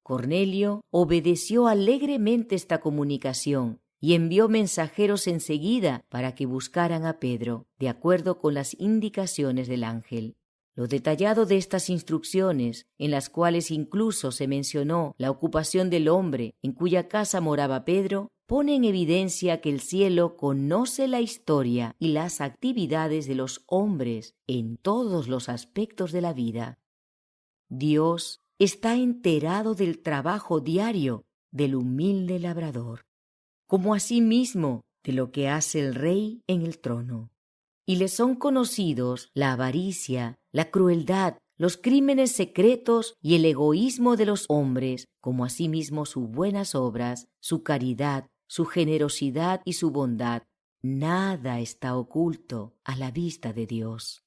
Cornelio obedeció alegremente esta comunicación y envió mensajeros enseguida para que buscaran a Pedro, de acuerdo con las indicaciones del ángel. Lo detallado de estas instrucciones, en las cuales incluso se mencionó la ocupación del hombre en cuya casa moraba Pedro, pone en evidencia que el cielo conoce la historia y las actividades de los hombres en todos los aspectos de la vida. Dios está enterado del trabajo diario del humilde labrador, como asimismo de lo que hace el rey en el trono. Y le son conocidos la avaricia, la crueldad, los crímenes secretos y el egoísmo de los hombres, como asimismo sus buenas obras, su caridad, su generosidad y su bondad. Nada está oculto a la vista de Dios.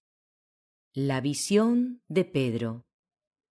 La visión de Pedro.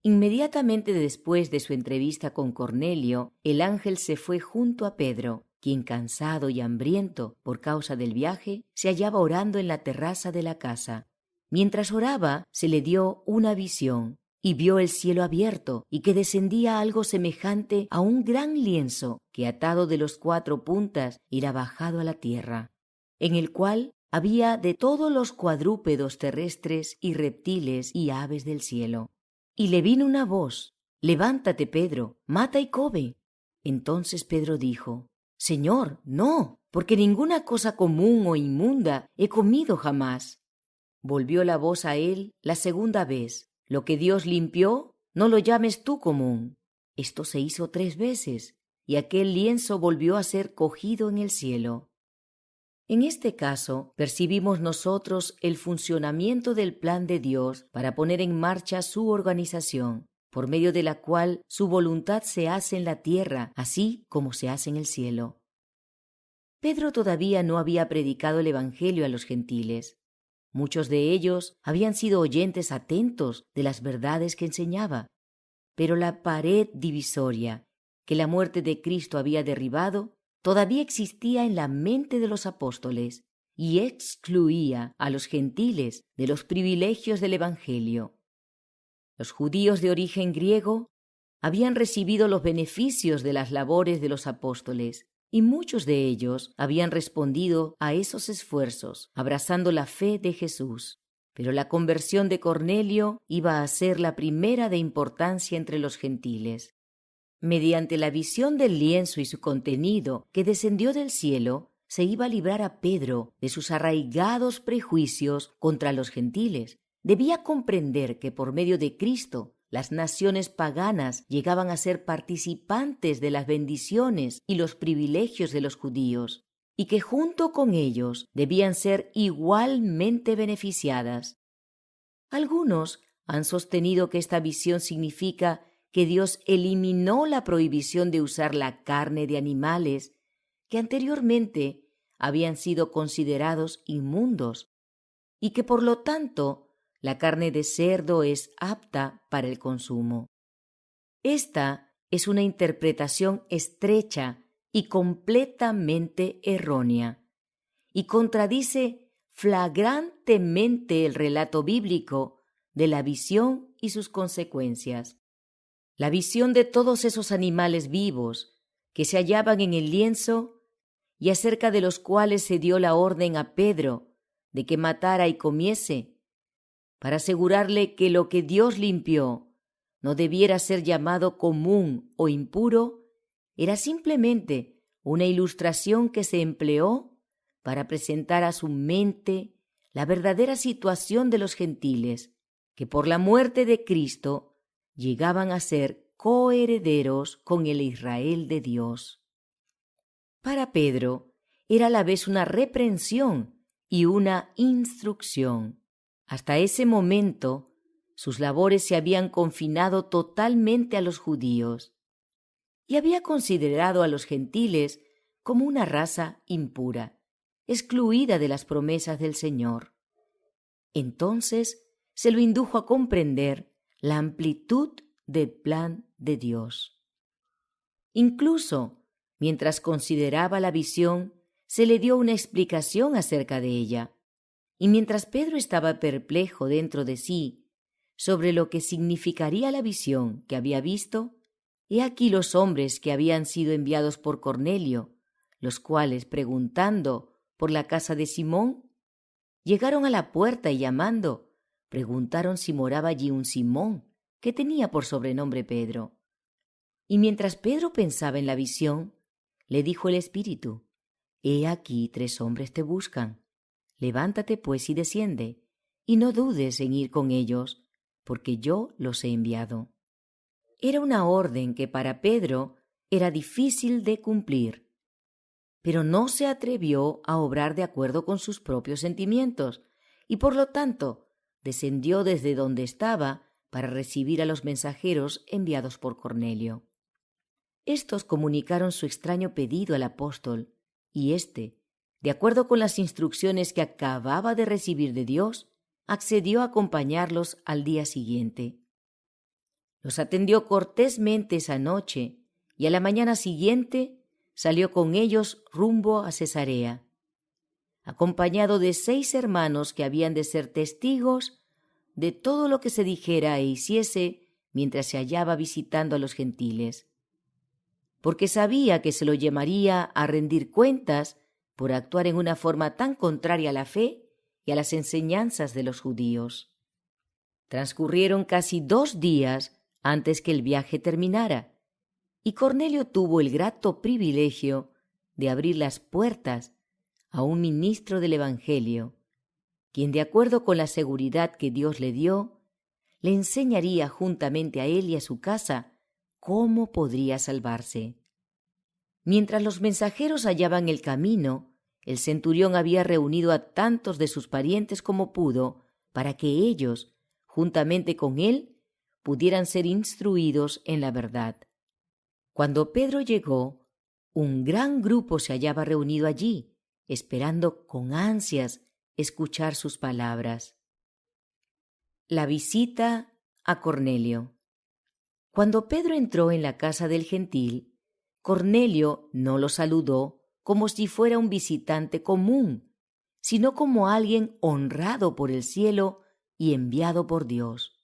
Inmediatamente después de su entrevista con Cornelio, el ángel se fue junto a Pedro, quien, cansado y hambriento por causa del viaje, se hallaba orando en la terraza de la casa. Mientras oraba, se le dio una visión, y vio el cielo abierto, y que descendía algo semejante a un gran lienzo, que atado de los 4 puntas era bajado a la tierra, en el cual había de todos los cuadrúpedos terrestres y reptiles y aves del cielo. Y le vino una voz: «Levántate, Pedro, mata y come». Entonces Pedro dijo: «Señor, no, porque ninguna cosa común o inmunda he comido jamás». volvió la voz a él la segunda vez: «Lo que Dios limpió, no lo llames tú común». Esto se hizo 3 veces, y aquel lienzo volvió a ser cogido en el cielo. En este caso, percibimos nosotros el funcionamiento del plan de Dios para poner en marcha su organización, por medio de la cual su voluntad se hace en la tierra, así como se hace en el cielo. Pedro todavía no había predicado el Evangelio a los gentiles. Muchos de ellos habían sido oyentes atentos de las verdades que enseñaba, pero la pared divisoria que la muerte de Cristo había derribado todavía existía en la mente de los apóstoles y excluía a los gentiles de los privilegios del Evangelio. Los judíos de origen griego habían recibido los beneficios de las labores de los apóstoles, y muchos de ellos habían respondido a esos esfuerzos, abrazando la fe de Jesús. Pero la conversión de Cornelio iba a ser la primera de importancia entre los gentiles. Mediante la visión del lienzo y su contenido que descendió del cielo, se iba a librar a Pedro de sus arraigados prejuicios contra los gentiles. Debía comprender que por medio de Cristo las naciones paganas llegaban a ser participantes de las bendiciones y los privilegios de los judíos, y que junto con ellos debían ser igualmente beneficiadas. Algunos han sostenido que esta visión significa que Dios eliminó la prohibición de usar la carne de animales que anteriormente habían sido considerados inmundos, y que por lo tanto la carne de cerdo es apta para el consumo. Esta es una interpretación estrecha y completamente errónea, y contradice flagrantemente el relato bíblico de la visión y sus consecuencias. La visión de todos esos animales vivos que se hallaban en el lienzo y acerca de los cuales se dio la orden a Pedro de que matara y comiese, para asegurarle que lo que Dios limpió no debiera ser llamado común o impuro, era simplemente una ilustración que se empleó para presentar a su mente la verdadera situación de los gentiles, que por la muerte de Cristo llegaban a ser coherederos con el Israel de Dios. Para Pedro era a la vez una reprensión y una instrucción. Hasta ese momento, sus labores se habían confinado totalmente a los judíos y había considerado a los gentiles como una raza impura, excluida de las promesas del Señor. Entonces se lo indujo a comprender la amplitud del plan de Dios. Incluso, mientras consideraba la visión, se le dio una explicación acerca de ella. Y mientras Pedro estaba perplejo dentro de sí sobre lo que significaría la visión que había visto, he aquí los hombres que habían sido enviados por Cornelio, los cuales, preguntando por la casa de Simón, llegaron a la puerta y llamando, preguntaron si moraba allí un Simón, que tenía por sobrenombre Pedro. Y mientras Pedro pensaba en la visión, le dijo el Espíritu: «He aquí 3 hombres te buscan. Levántate pues y desciende, y no dudes en ir con ellos, porque yo los he enviado». Era una orden que para Pedro era difícil de cumplir, pero no se atrevió a obrar de acuerdo con sus propios sentimientos, y por lo tanto descendió desde donde estaba para recibir a los mensajeros enviados por Cornelio. Estos comunicaron su extraño pedido al apóstol, y éste, de acuerdo con las instrucciones que acababa de recibir de Dios, accedió a acompañarlos al día siguiente. Los atendió cortésmente esa noche y a la mañana siguiente salió con ellos rumbo a Cesarea, acompañado de 6 hermanos que habían de ser testigos de todo lo que se dijera e hiciese mientras se hallaba visitando a los gentiles, porque sabía que se lo llamaría a rendir cuentas por actuar en una forma tan contraria a la fe y a las enseñanzas de los judíos. Transcurrieron casi 2 días antes que el viaje terminara, y Cornelio tuvo el grato privilegio de abrir las puertas a un ministro del Evangelio, quien, de acuerdo con la seguridad que Dios le dio, le enseñaría juntamente a él y a su casa cómo podría salvarse. Mientras los mensajeros hallaban el camino, el centurión había reunido a tantos de sus parientes como pudo para que ellos, juntamente con él, pudieran ser instruidos en la verdad. Cuando Pedro llegó, un gran grupo se hallaba reunido allí, esperando con ansias escuchar sus palabras. La visita a Cornelio. Cuando Pedro entró en la casa del gentil, Cornelio no lo saludó como si fuera un visitante común, sino como alguien honrado por el cielo y enviado por Dios.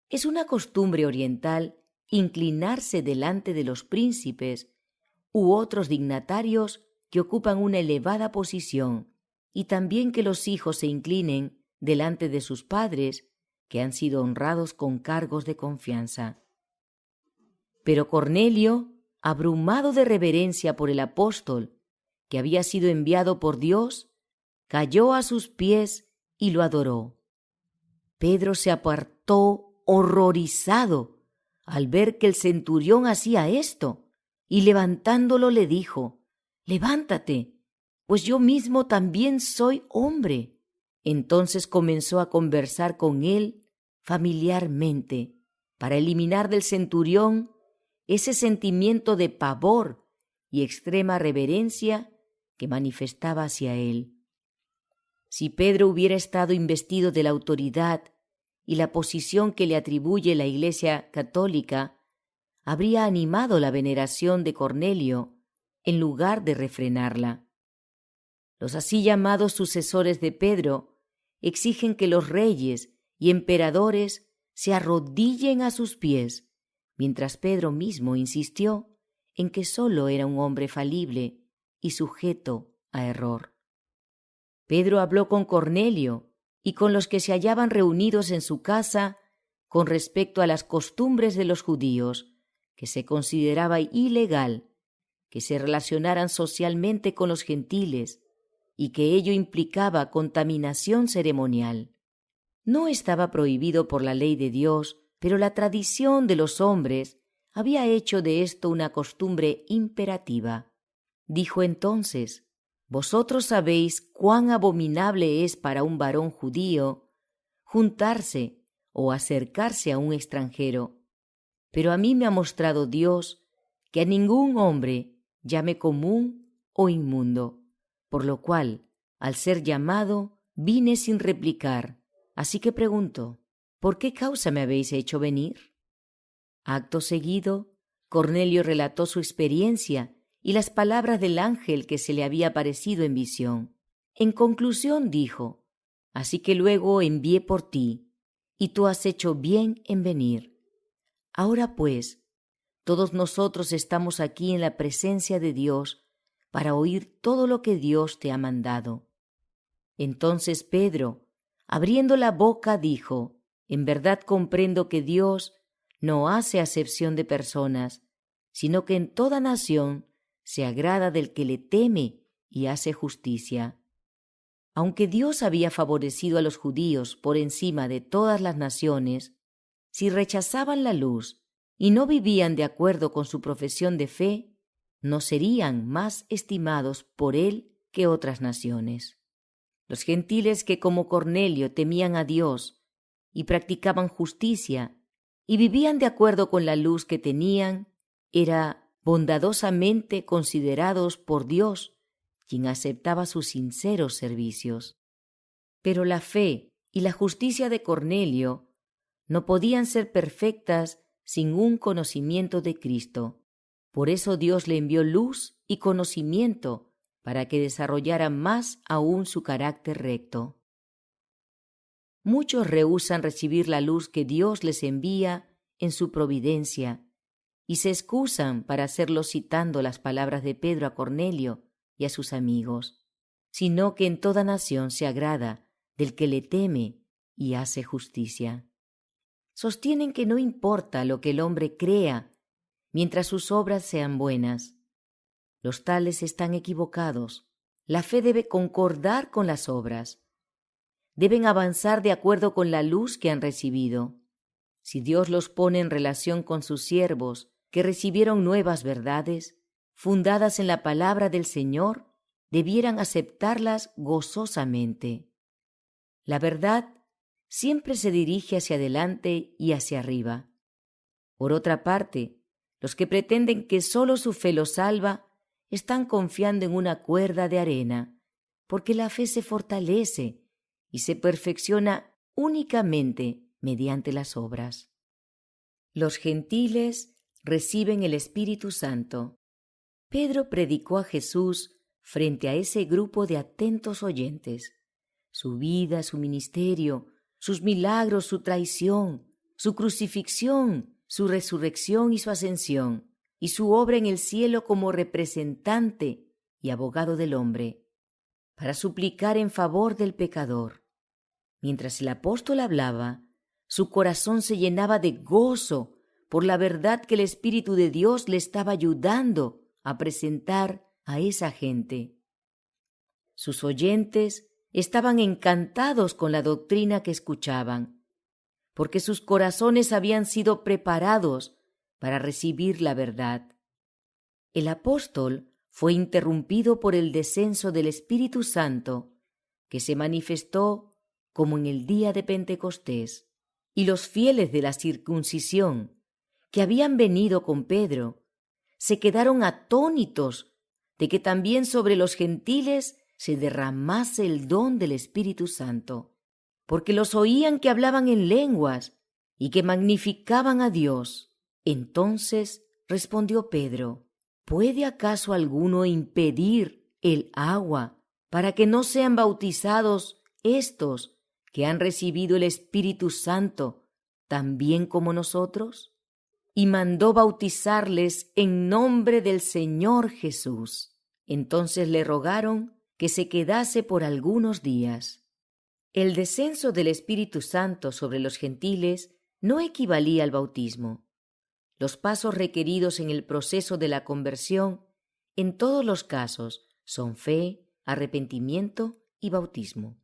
Es una costumbre oriental inclinarse delante de los príncipes u otros dignatarios que ocupan una elevada posición, y también que los hijos se inclinen delante de sus padres, que han sido honrados con cargos de confianza. Pero Cornelio, abrumado de reverencia por el apóstol, que había sido enviado por Dios, cayó a sus pies y lo adoró. Pedro se apartó horrorizado al ver que el centurión hacía esto, y levantándolo le dijo: «Levántate, pues yo mismo también soy hombre». Entonces comenzó a conversar con él familiarmente, para eliminar del centurión ese sentimiento de pavor y extrema reverencia que manifestaba hacia él. Si Pedro hubiera estado investido de la autoridad y la posición que le atribuye la Iglesia católica, habría animado la veneración de Cornelio en lugar de refrenarla. Los así llamados sucesores de Pedro exigen que los reyes y emperadores se arrodillen a sus pies, mientras Pedro mismo insistió en que sólo era un hombre falible y sujeto a error. Pedro habló con Cornelio y con los que se hallaban reunidos en su casa con respecto a las costumbres de los judíos, que se consideraba ilegal que se relacionaran socialmente con los gentiles y que ello implicaba contaminación ceremonial. No estaba prohibido por la ley de Dios, pero la tradición de los hombres había hecho de esto una costumbre imperativa. Dijo entonces: «Vosotros sabéis cuán abominable es para un varón judío juntarse o acercarse a un extranjero, pero a mí me ha mostrado Dios que a ningún hombre llame común o inmundo, por lo cual, al ser llamado, vine sin replicar. Así que pregunto: ¿por qué causa me habéis hecho venir?». Acto seguido, Cornelio relató su experiencia y las palabras del ángel que se le había aparecido en visión. En conclusión dijo: «Así que luego envié por ti, y tú has hecho bien en venir. Ahora pues, todos nosotros estamos aquí en la presencia de Dios para oír todo lo que Dios te ha mandado». Entonces Pedro, abriendo la boca, dijo: «En verdad comprendo que Dios no hace acepción de personas, sino que en toda nación se agrada del que le teme y hace justicia». Aunque Dios había favorecido a los judíos por encima de todas las naciones, si rechazaban la luz y no vivían de acuerdo con su profesión de fe, no serían más estimados por él que otras naciones. Los gentiles que, como Cornelio, temían a Dios y practicaban justicia y vivían de acuerdo con la luz que tenían, eran bondadosamente considerados por Dios, quien aceptaba sus sinceros servicios. Pero la fe y la justicia de Cornelio no podían ser perfectas sin un conocimiento de Cristo. Por eso Dios le envió luz y conocimiento para que desarrollara más aún su carácter recto. Muchos rehúsan recibir la luz que Dios les envía en su providencia y se excusan para hacerlo citando las palabras de Pedro a Cornelio y a sus amigos, sino que en toda nación se agrada del que le teme y hace justicia. Sostienen que no importa lo que el hombre crea mientras sus obras sean buenas. Los tales están equivocados. La fe debe concordar con las obras. deben avanzar de acuerdo con la luz que han recibido. Si Dios los pone en relación con sus siervos, que recibieron nuevas verdades, fundadas en la palabra del Señor, debieran aceptarlas gozosamente. La verdad siempre se dirige hacia adelante y hacia arriba. Por otra parte, los que pretenden que solo su fe los salva, están confiando en una cuerda de arena, porque la fe se fortalece y se perfecciona únicamente mediante las obras. Los gentiles reciben el Espíritu Santo. Pedro predicó a Jesús frente a ese grupo de atentos oyentes. Su vida, su ministerio, sus milagros, su traición, su crucifixión, su resurrección y su ascensión, y su obra en el cielo como representante y abogado del hombre, para suplicar en favor del pecador. Mientras el apóstol hablaba, su corazón se llenaba de gozo por la verdad que el Espíritu de Dios le estaba ayudando a presentar a esa gente. Sus oyentes estaban encantados con la doctrina que escuchaban, porque sus corazones habían sido preparados para recibir la verdad. El apóstol fue interrumpido por el descenso del Espíritu Santo, que se manifestó como en el día de Pentecostés, y los fieles de la circuncisión, que habían venido con Pedro, se quedaron atónitos de que también sobre los gentiles se derramase el don del Espíritu Santo, porque los oían que hablaban en lenguas y que magnificaban a Dios. Entonces respondió Pedro: ¿Puede acaso alguno impedir el agua para que no sean bautizados estos que han recibido el Espíritu Santo también como nosotros? Y mandó bautizarles en nombre del Señor Jesús. Entonces le rogaron que se quedase por algunos días. El descenso del Espíritu Santo sobre los gentiles no equivalía al bautismo. Los pasos requeridos en el proceso de la conversión, en todos los casos, son fe, arrepentimiento y bautismo.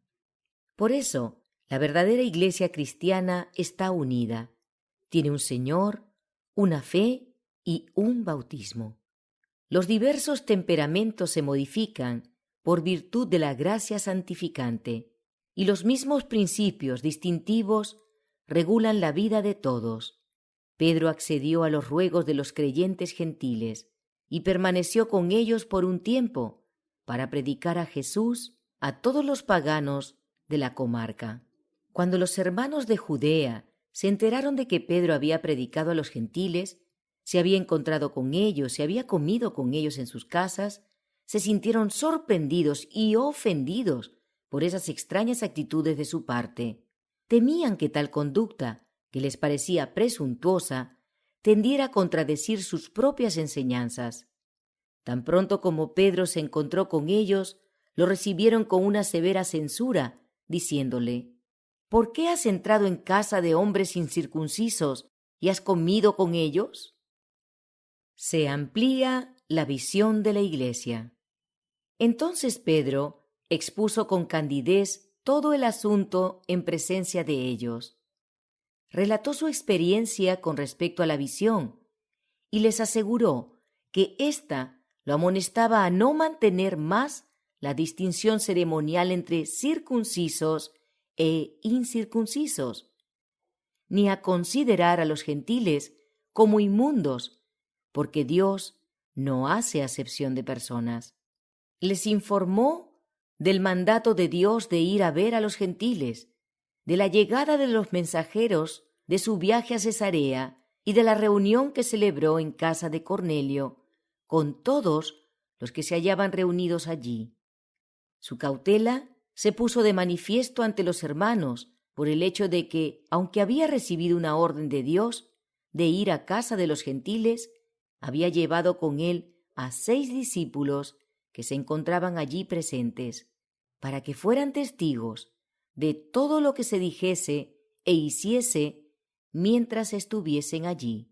Por eso, la verdadera iglesia cristiana está unida. Tiene un Señor, una fe y un bautismo. Los diversos temperamentos se modifican por virtud de la gracia santificante, y los mismos principios distintivos regulan la vida de todos. Pedro accedió a los ruegos de los creyentes gentiles y permaneció con ellos por un tiempo para predicar a Jesús a todos los paganos de la comarca. Cuando los hermanos de Judea se enteraron de que Pedro había predicado a los gentiles, se había encontrado con ellos, se había comido con ellos en sus casas, se sintieron sorprendidos y ofendidos por esas extrañas actitudes de su parte. Temían que tal conducta, que les parecía presuntuosa, tendiera a contradecir sus propias enseñanzas. Tan pronto como Pedro se encontró con ellos, lo recibieron con una severa censura, diciéndole: ¿Por qué has entrado en casa de hombres incircuncisos y has comido con ellos? Se amplía la visión de la Iglesia. Entonces Pedro expuso con candidez todo el asunto en presencia de ellos. Relató su experiencia con respecto a la visión y les aseguró que ésta lo amonestaba a no mantener más la distinción ceremonial entre circuncisos e incircuncisos, ni a considerar a los gentiles como inmundos, porque Dios no hace acepción de personas. Les informó del mandato de Dios de ir a ver a los gentiles, de la llegada de los mensajeros, de su viaje a Cesarea y de la reunión que celebró en casa de Cornelio con todos los que se hallaban reunidos allí. Su cautela se puso de manifiesto ante los hermanos por el hecho de que, aunque había recibido una orden de Dios de ir a casa de los gentiles, había llevado con él a 6 discípulos que se encontraban allí presentes, para que fueran testigos de todo lo que se dijese e hiciese mientras estuviesen allí.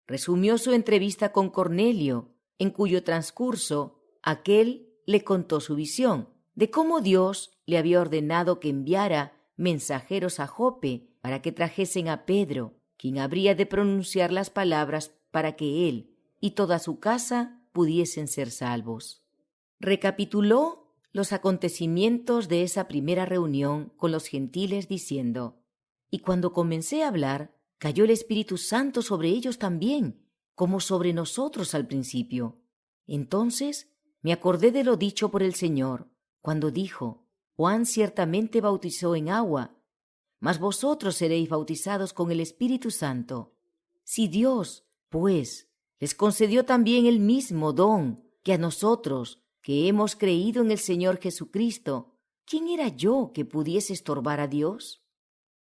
Resumió su entrevista con Cornelio, en cuyo transcurso aquél le contó su visión, de cómo Dios le había ordenado que enviara mensajeros a Jope para que trajesen a Pedro, quien habría de pronunciar las palabras para que él y toda su casa pudiesen ser salvos. Recapituló los acontecimientos de esa primera reunión con los gentiles diciendo: «Y cuando comencé a hablar, cayó el Espíritu Santo sobre ellos también, como sobre nosotros al principio. Entonces me acordé de lo dicho por el Señor, cuando dijo: Juan ciertamente bautizó en agua, mas vosotros seréis bautizados con el Espíritu Santo. Si Dios, pues, les concedió también el mismo don que a nosotros, que hemos creído en el Señor Jesucristo, ¿quién era yo que pudiese estorbar a Dios?».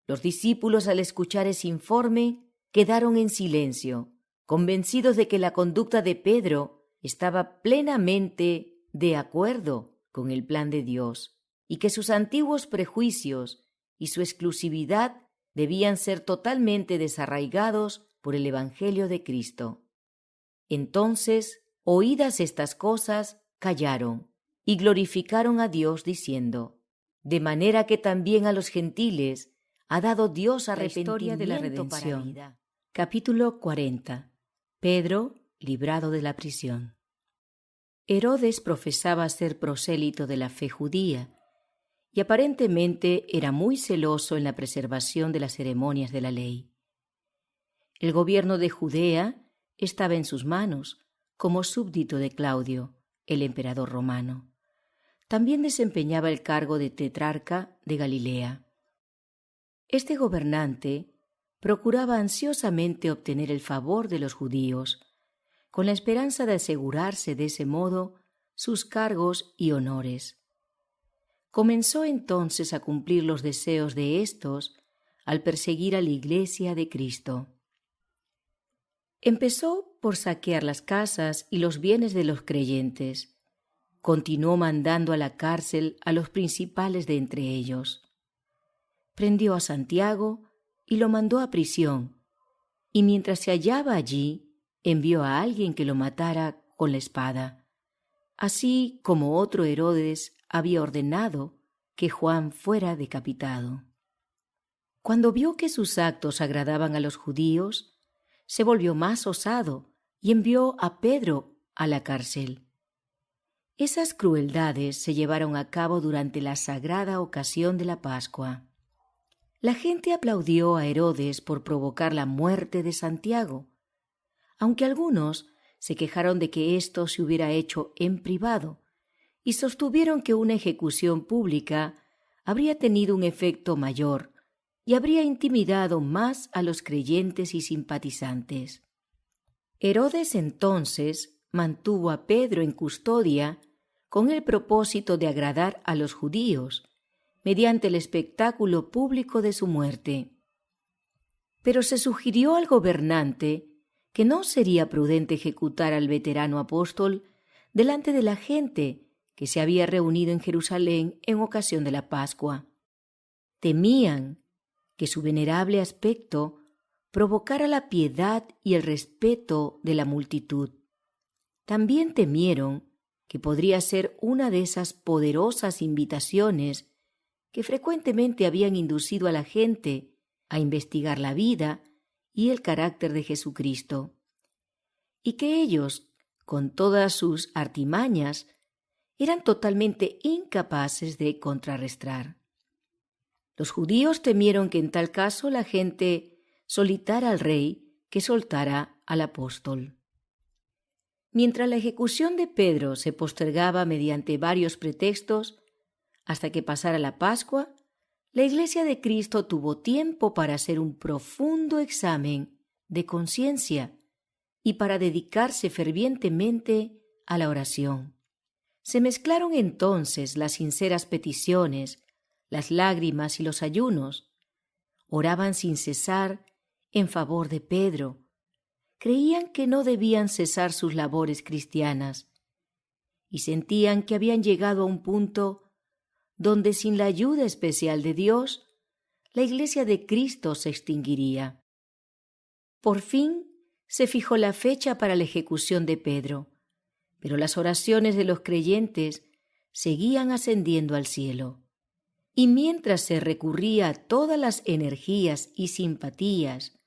Los discípulos, al escuchar ese informe, quedaron en silencio, convencidos de que la conducta de Pedro estaba plenamente de acuerdo con el plan de Dios y que sus antiguos prejuicios y su exclusividad debían ser totalmente desarraigados por el Evangelio de Cristo. Entonces, oídas estas cosas, callaron y glorificaron a Dios diciendo: «De manera que también a los gentiles ha dado Dios arrepentimiento de la redención». Para vida. Capítulo 40. Pedro librado de la prisión. Herodes profesaba ser prosélito de la fe judía y aparentemente era muy celoso en la preservación de las ceremonias de la ley. El gobierno de Judea estaba en sus manos como súbdito de Claudio, el emperador romano. También desempeñaba el cargo de tetrarca de Galilea. Este gobernante procuraba ansiosamente obtener el favor de los judíos, con la esperanza de asegurarse de ese modo sus cargos y honores. Comenzó entonces a cumplir los deseos de éstos al perseguir a la Iglesia de Cristo. Empezó por saquear las casas y los bienes de los creyentes. Continuó mandando a la cárcel a los principales de entre ellos. Prendió a Santiago y lo mandó a prisión, y mientras se hallaba allí, envió a alguien que lo matara con la espada, así como otro Herodes había ordenado que Juan fuera decapitado. Cuando vio que sus actos agradaban a los judíos, se volvió más osado y envió a Pedro a la cárcel. Esas crueldades se llevaron a cabo durante la sagrada ocasión de la Pascua. La gente aplaudió a Herodes por provocar la muerte de Santiago, aunque algunos se quejaron de que esto se hubiera hecho en privado y sostuvieron que una ejecución pública habría tenido un efecto mayor y habría intimidado más a los creyentes y simpatizantes. Herodes entonces mantuvo a Pedro en custodia con el propósito de agradar a los judíos mediante el espectáculo público de su muerte. Pero se sugirió al gobernante que no sería prudente ejecutar al veterano apóstol delante de la gente que se había reunido en Jerusalén en ocasión de la Pascua. Temían que su venerable aspecto provocara la piedad y el respeto de la multitud. También temieron que podría ser una de esas poderosas invitaciones que frecuentemente habían inducido a la gente a investigar la vida y el carácter de Jesucristo, y que ellos, con todas sus artimañas, eran totalmente incapaces de contrarrestar. Los judíos temieron que en tal caso la gente solitara al rey que soltara al apóstol. Mientras la ejecución de Pedro se postergaba mediante varios pretextos, hasta que pasara la Pascua, la Iglesia de Cristo tuvo tiempo para hacer un profundo examen de conciencia y para dedicarse fervientemente a la oración. Se mezclaron entonces las sinceras peticiones, las lágrimas y los ayunos. Oraban sin cesar en favor de Pedro. Creían que no debían cesar sus labores cristianas y sentían que habían llegado a un punto donde sin la ayuda especial de Dios, la Iglesia de Cristo se extinguiría. Por fin se fijó la fecha para la ejecución de Pedro, pero las oraciones de los creyentes seguían ascendiendo al cielo, Y mientras se recurría a todas las energías y simpatías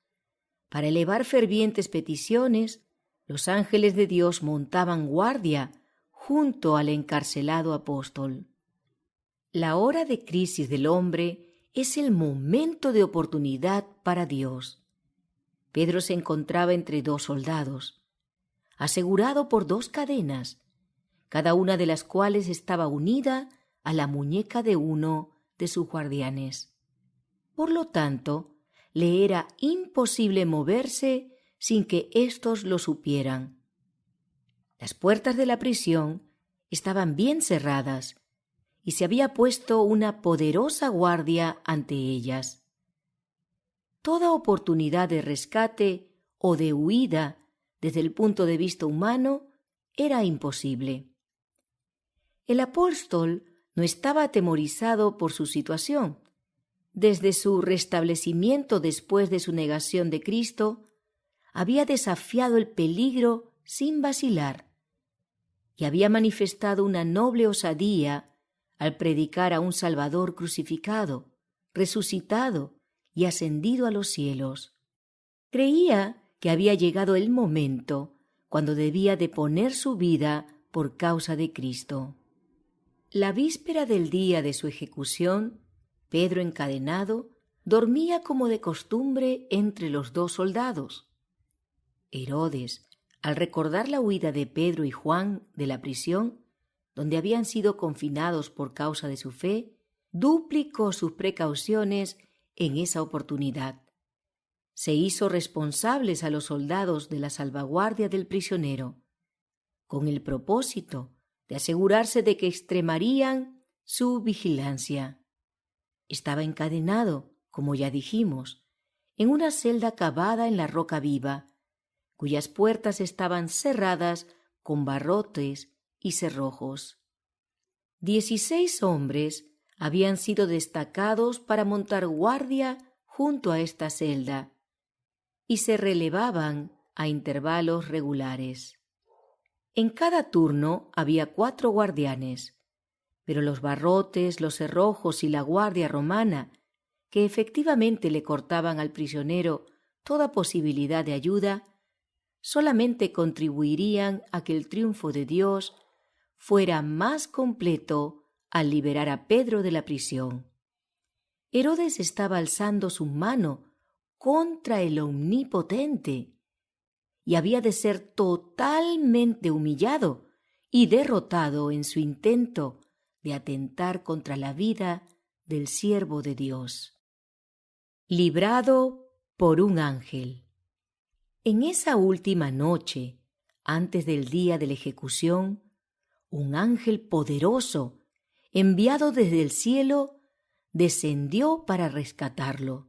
para elevar fervientes peticiones, los ángeles de Dios montaban guardia junto al encarcelado apóstol. La hora de crisis del hombre es el momento de oportunidad para Dios. Pedro se encontraba entre dos soldados, asegurado por dos cadenas, cada una de las cuales estaba unida a la muñeca de uno de sus guardianes. Por lo tanto, le era imposible moverse sin que éstos lo supieran. Las puertas de la prisión estaban bien cerradas y se había puesto una poderosa guardia ante ellas. Toda oportunidad de rescate o de huida desde el punto de vista humano era imposible. El apóstol no estaba atemorizado por su situación. Desde su restablecimiento después de su negación de Cristo, había desafiado el peligro sin vacilar y había manifestado una noble osadía al predicar a un Salvador crucificado, resucitado y ascendido a los cielos. Creía que había llegado el momento cuando debía de poner su vida por causa de Cristo. La víspera del día de su ejecución, Pedro, encadenado, dormía como de costumbre entre los dos soldados. Herodes, al recordar la huida de Pedro y Juan de la prisión, donde habían sido confinados por causa de su fe, duplicó sus precauciones en esa oportunidad. Se hizo responsables a los soldados de la salvaguardia del prisionero, con el propósito de asegurarse de que extremarían su vigilancia. Estaba encadenado, como ya dijimos, en una celda cavada en la roca viva, cuyas puertas estaban cerradas con barrotes y cerrojos. 16 hombres habían sido destacados para montar guardia junto a esta celda y se relevaban a intervalos regulares. En cada turno había 4 guardianes, pero los barrotes, los cerrojos y la guardia romana, que efectivamente le cortaban al prisionero toda posibilidad de ayuda, solamente contribuirían a que el triunfo de Dios fuera más completo al liberar a Pedro de la prisión. Herodes estaba alzando su mano contra el Omnipotente y había de ser totalmente humillado y derrotado en su intento de atentar contra la vida del siervo de Dios. Librado por un ángel. En esa última noche, antes del día de la ejecución, un ángel poderoso, enviado desde el cielo, descendió para rescatarlo.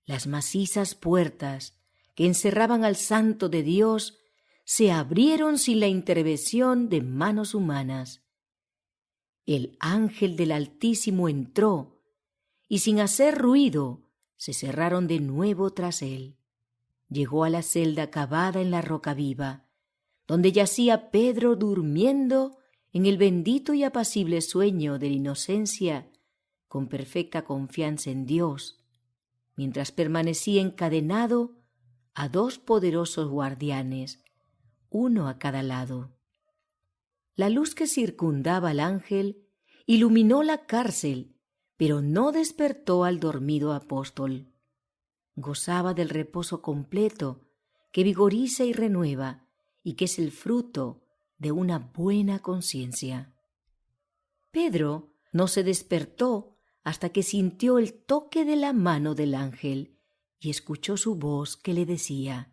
Las macizas puertas que encerraban al Santo de Dios se abrieron sin la intervención de manos humanas. El ángel del Altísimo entró y sin hacer ruido se cerraron de nuevo tras él. Llegó a la celda cavada en la roca viva, donde yacía Pedro durmiendo en el bendito y apacible sueño de la inocencia, con perfecta confianza en Dios, mientras permanecía encadenado a 2 poderosos guardianes, uno a cada lado. La luz que circundaba al ángel iluminó la cárcel, pero no despertó al dormido apóstol. Gozaba del reposo completo que vigoriza y renueva y que es el fruto de una buena conciencia. Pedro no se despertó hasta que sintió el toque de la mano del ángel y escuchó su voz que le decía: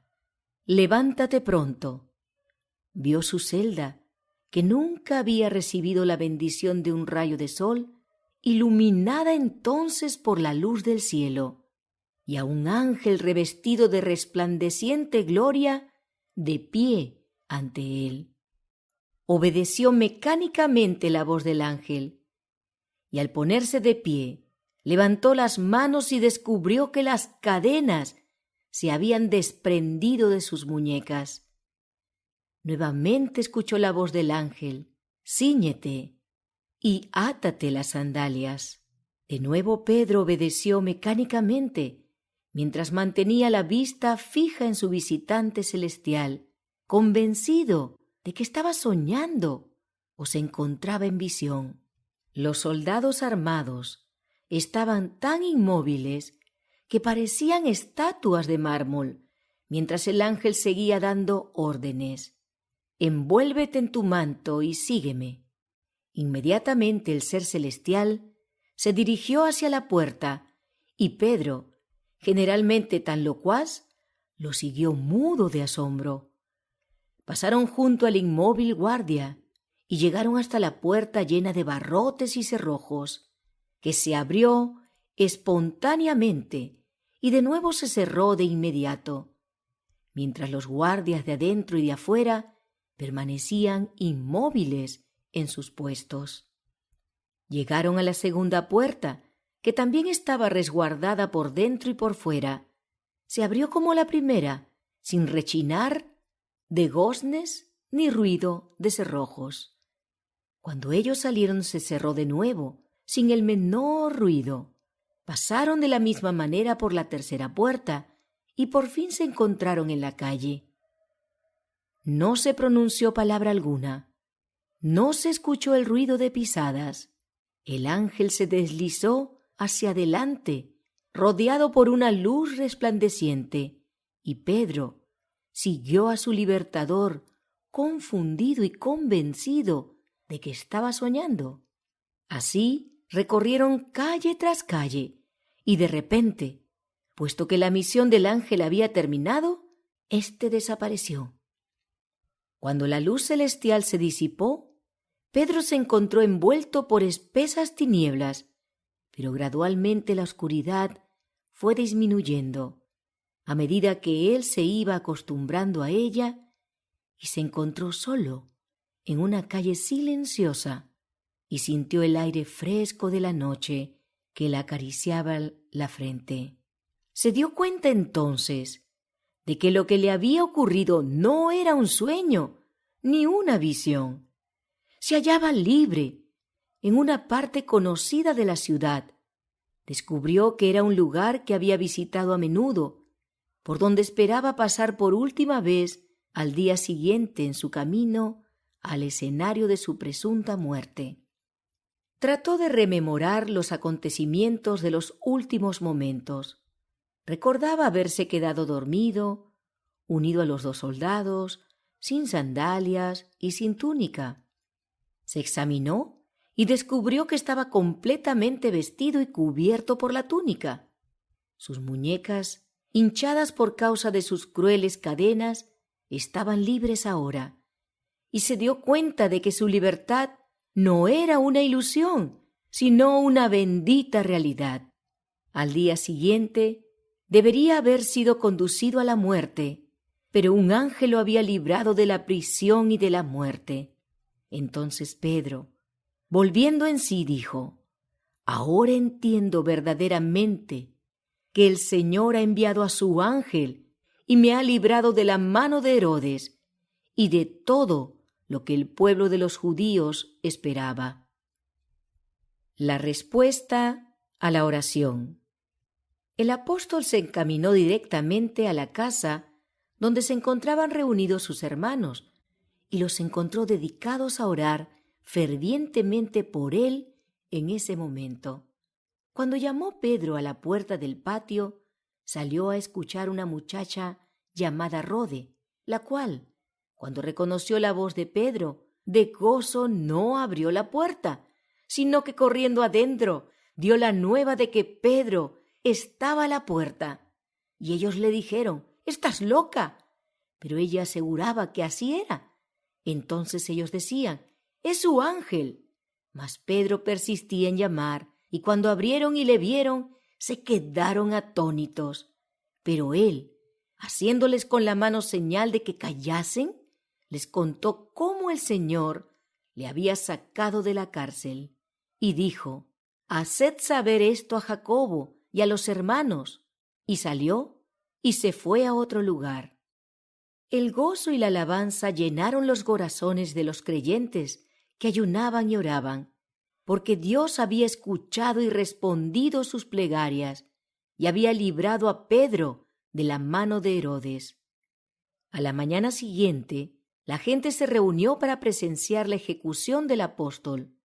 «Levántate pronto». Vio su celda, que nunca había recibido la bendición de un rayo de sol, iluminada entonces por la luz del cielo, y a un ángel revestido de resplandeciente gloria de pie ante él. Obedeció mecánicamente la voz del ángel, y al ponerse de pie, levantó las manos y descubrió que las cadenas se habían desprendido de sus muñecas. Nuevamente escuchó la voz del ángel: «Cíñete y átate las sandalias». De nuevo Pedro obedeció mecánicamente, mientras mantenía la vista fija en su visitante celestial, convencido de que estaba soñando o se encontraba en visión. Los soldados armados estaban tan inmóviles que parecían estatuas de mármol, mientras el ángel seguía dando órdenes. «Envuélvete en tu manto y sígueme». Inmediatamente el ser celestial se dirigió hacia la puerta y Pedro, generalmente tan locuaz, lo siguió mudo de asombro. Pasaron junto al inmóvil guardia y llegaron hasta la puerta llena de barrotes y cerrojos, que se abrió espontáneamente y de nuevo se cerró de inmediato, mientras los guardias de adentro y de afuera permanecían inmóviles en sus puestos. Llegaron a la segunda puerta, que también estaba resguardada por dentro y por fuera. Se abrió como la primera, sin rechinar de goznes ni ruido de cerrojos. Cuando ellos salieron se cerró de nuevo, sin el menor ruido. Pasaron de la misma manera por la tercera puerta y por fin se encontraron en la calle. No se pronunció palabra alguna. No se escuchó el ruido de pisadas. El ángel se deslizó hacia adelante, rodeado por una luz resplandeciente, y Pedro siguió a su libertador, confundido y convencido de que estaba soñando. Así recorrieron calle tras calle, y de repente, puesto que la misión del ángel había terminado, éste desapareció. Cuando la luz celestial se disipó, Pedro se encontró envuelto por espesas tinieblas, pero gradualmente la oscuridad fue disminuyendo a medida que él se iba acostumbrando a ella y se encontró solo en una calle silenciosa y sintió el aire fresco de la noche que le acariciaba la frente. Se dio cuenta entonces de que lo que le había ocurrido no era un sueño ni una visión. Se hallaba libre en una parte conocida de la ciudad. Descubrió que era un lugar que había visitado a menudo, por donde esperaba pasar por última vez al día siguiente en su camino al escenario de su presunta muerte. Trató de rememorar los acontecimientos de los últimos momentos. Recordaba haberse quedado dormido, unido a los dos soldados, sin sandalias y sin túnica. Se examinó y descubrió que estaba completamente vestido y cubierto por la túnica. Sus muñecas, hinchadas por causa de sus crueles cadenas, estaban libres ahora, y se dio cuenta de que su libertad no era una ilusión, sino una bendita realidad. Al día siguiente debería haber sido conducido a la muerte, pero un ángel lo había librado de la prisión y de la muerte. Entonces Pedro, volviendo en sí, dijo: «Ahora entiendo verdaderamente que el Señor ha enviado a su ángel y me ha librado de la mano de Herodes y de todo lo que el pueblo de los judíos esperaba». La respuesta a la oración. El apóstol se encaminó directamente a la casa donde se encontraban reunidos sus hermanos y los encontró dedicados a orar fervientemente por él en ese momento. Cuando llamó Pedro a la puerta del patio, salió a escuchar una muchacha llamada Rode, la cual, cuando reconoció la voz de Pedro, de gozo no abrió la puerta, sino que corriendo adentro dio la nueva de que Pedro estaba a la puerta. Y ellos le dijeron: «¿Estás loca?». Pero ella aseguraba que así era. Entonces ellos decían: «Es su ángel». Mas Pedro persistía en llamar, y cuando abrieron y le vieron, se quedaron atónitos. Pero él, haciéndoles con la mano señal de que callasen, les contó cómo el Señor le había sacado de la cárcel. Y dijo: «Haced saber esto a Jacobo y a los hermanos». Y salió y se fue a otro lugar. El gozo y la alabanza llenaron los corazones de los creyentes que ayunaban y oraban. porque Dios había escuchado y respondido sus plegarias y había librado a Pedro de la mano de Herodes. A la mañana siguiente, la gente se reunió para presenciar la ejecución del apóstol.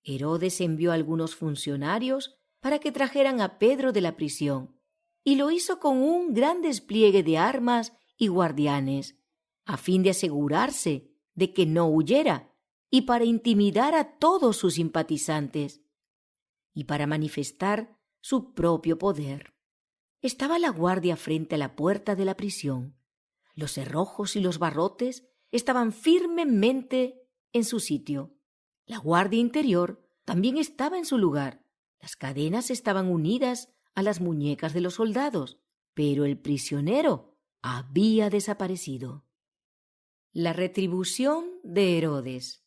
Herodes envió a algunos funcionarios para que trajeran a Pedro de la prisión, y lo hizo con un gran despliegue de armas y guardianes, a fin de asegurarse de que no huyera, y para intimidar a todos sus simpatizantes, y para manifestar su propio poder. Estaba la guardia frente a la puerta de la prisión. Los cerrojos y los barrotes estaban firmemente en su sitio. La guardia interior también estaba en su lugar. Las cadenas estaban unidas a las muñecas de los soldados, pero el prisionero había desaparecido. La retribución de Herodes.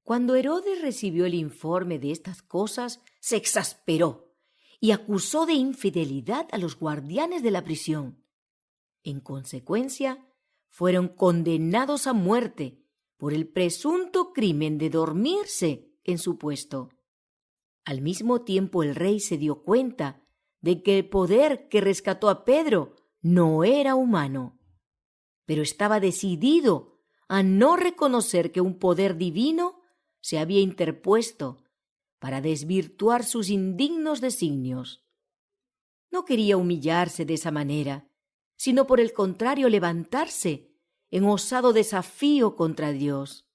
Cuando Herodes recibió el informe de estas cosas, se exasperó y acusó de infidelidad a los guardianes de la prisión. En consecuencia, fueron condenados a muerte por el presunto crimen de dormirse en su puesto. Al mismo tiempo, el rey se dio cuenta de que el poder que rescató a Pedro no era humano, pero estaba decidido a no reconocer que un poder divino se había interpuesto para desvirtuar sus indignos designios. No quería humillarse de esa manera, sino por el contrario levantarse en osado desafío contra Dios.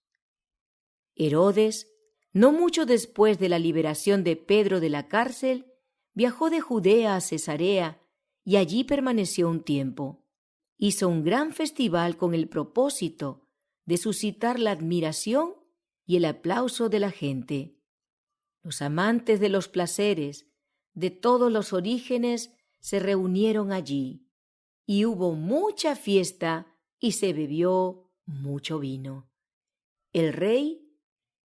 Herodes, no mucho después de la liberación de Pedro de la cárcel, viajó de Judea a Cesarea y allí permaneció un tiempo. Hizo un gran festival con el propósito de suscitar la admiración y el aplauso de la gente. Los amantes de los placeres de todos los orígenes se reunieron allí, y hubo mucha fiesta y se bebió mucho vino. El rey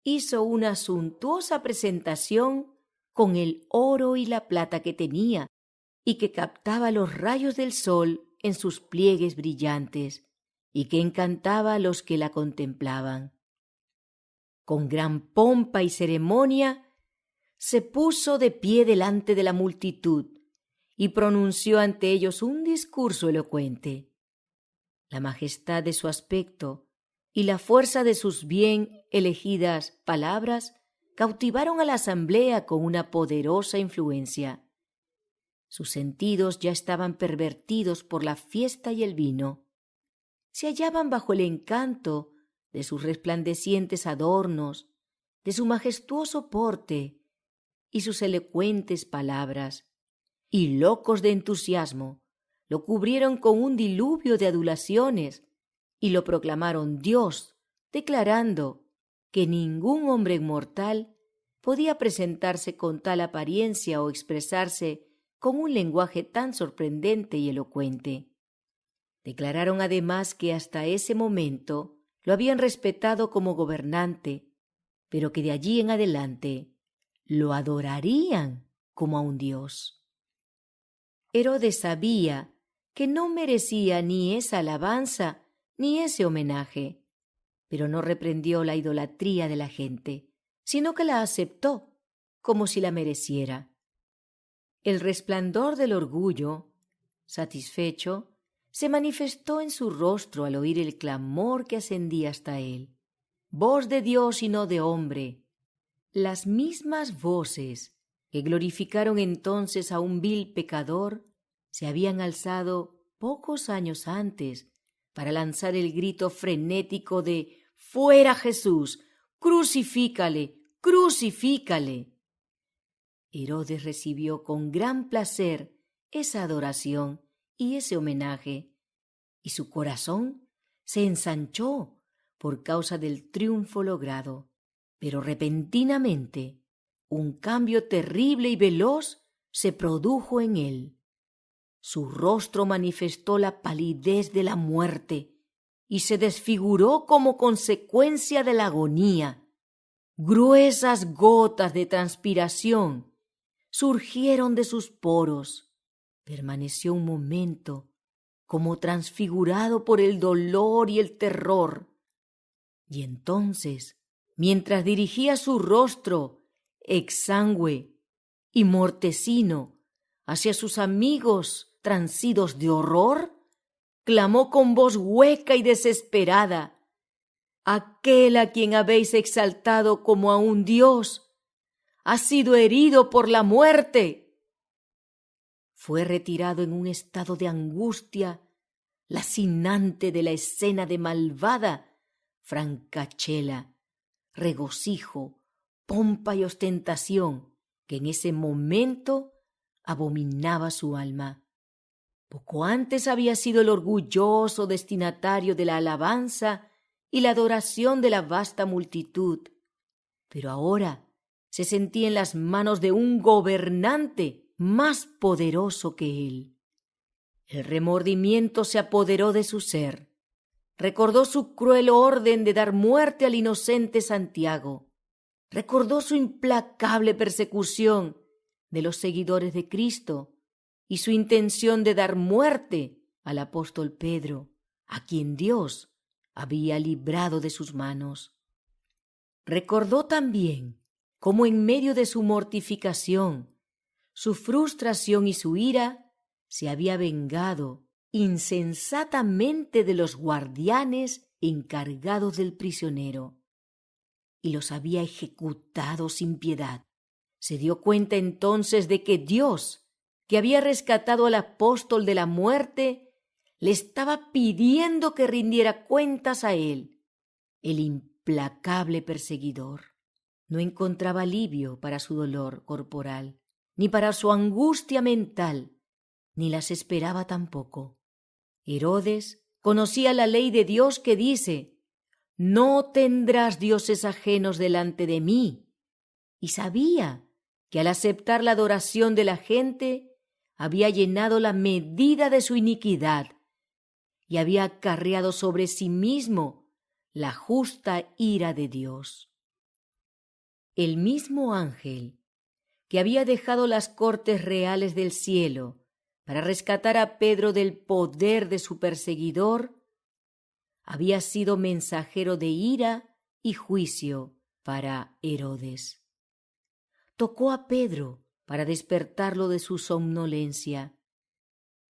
hizo una suntuosa presentación con el oro y la plata que tenía y que captaba los rayos del sol en sus pliegues brillantes y que encantaba a los que la contemplaban. Con gran pompa y ceremonia se puso de pie delante de la multitud y pronunció ante ellos un discurso elocuente. La majestad de su aspecto y la fuerza de sus bien elegidas palabras cautivaron a la asamblea con una poderosa influencia. Sus sentidos ya estaban pervertidos por la fiesta y el vino. Se hallaban bajo el encanto de sus resplandecientes adornos, de su majestuoso porte y sus elocuentes palabras, y locos de entusiasmo, lo cubrieron con un diluvio de adulaciones y lo proclamaron Dios, declarando que ningún hombre mortal podía presentarse con tal apariencia o expresarse con un lenguaje tan sorprendente y elocuente. Declararon además que hasta ese momento lo habían respetado como gobernante, pero que de allí en adelante lo adorarían como a un dios. Herodes sabía que no merecía ni esa alabanza ni ese homenaje, pero no reprendió la idolatría de la gente, sino que la aceptó como si la mereciera. El resplandor del orgullo, satisfecho, se manifestó en su rostro al oír el clamor que ascendía hasta él. Voz de Dios y no de hombre. Las mismas voces que glorificaron entonces a un vil pecador se habían alzado pocos años antes para lanzar el grito frenético de «¡Fuera Jesús! ¡Crucifícale! ¡Crucifícale!». Herodes recibió con gran placer esa adoración y ese homenaje, y su corazón se ensanchó por causa del triunfo logrado. Pero repentinamente un cambio terrible y veloz se produjo en él. Su rostro manifestó la palidez de la muerte y se desfiguró como consecuencia de la agonía. Gruesas gotas de transpiración surgieron de sus poros. Permaneció un momento como transfigurado por el dolor y el terror. Y entonces, mientras dirigía su rostro exangüe y mortecino hacia sus amigos transidos de horror, clamó con voz hueca y desesperada: «Aquel a quien habéis exaltado como a un dios ha sido herido por la muerte». Fue retirado en un estado de angustia lacinante de la escena de malvada francachela, regocijo, pompa y ostentación que en ese momento abominaba su alma. Poco antes había sido el orgulloso destinatario de la alabanza y la adoración de la vasta multitud, pero ahora se sentía en las manos de un gobernante más poderoso que él. El remordimiento se apoderó de su ser. Recordó su cruel orden de dar muerte al inocente Santiago. Recordó su implacable persecución de los seguidores de Cristo y su intención de dar muerte al apóstol Pedro, a quien Dios había librado de sus manos. Recordó también cómo en medio de su mortificación, su frustración y su ira, se había vengado insensatamente de los guardianes encargados del prisionero y los había ejecutado sin piedad. Se dio cuenta entonces de que Dios, que había rescatado al apóstol de la muerte, le estaba pidiendo que rindiera cuentas a él, el implacable perseguidor. No encontraba alivio para su dolor corporal, ni para su angustia mental, ni las esperaba tampoco. Herodes conocía la ley de Dios que dice: «No tendrás dioses ajenos delante de mí», y sabía que al aceptar la adoración de la gente había llenado la medida de su iniquidad y había acarreado sobre sí mismo la justa ira de Dios. El mismo ángel que había dejado las cortes reales del cielo para rescatar a Pedro del poder de su perseguidor, había sido mensajero de ira y juicio para Herodes. Tocó a Pedro para despertarlo de su somnolencia,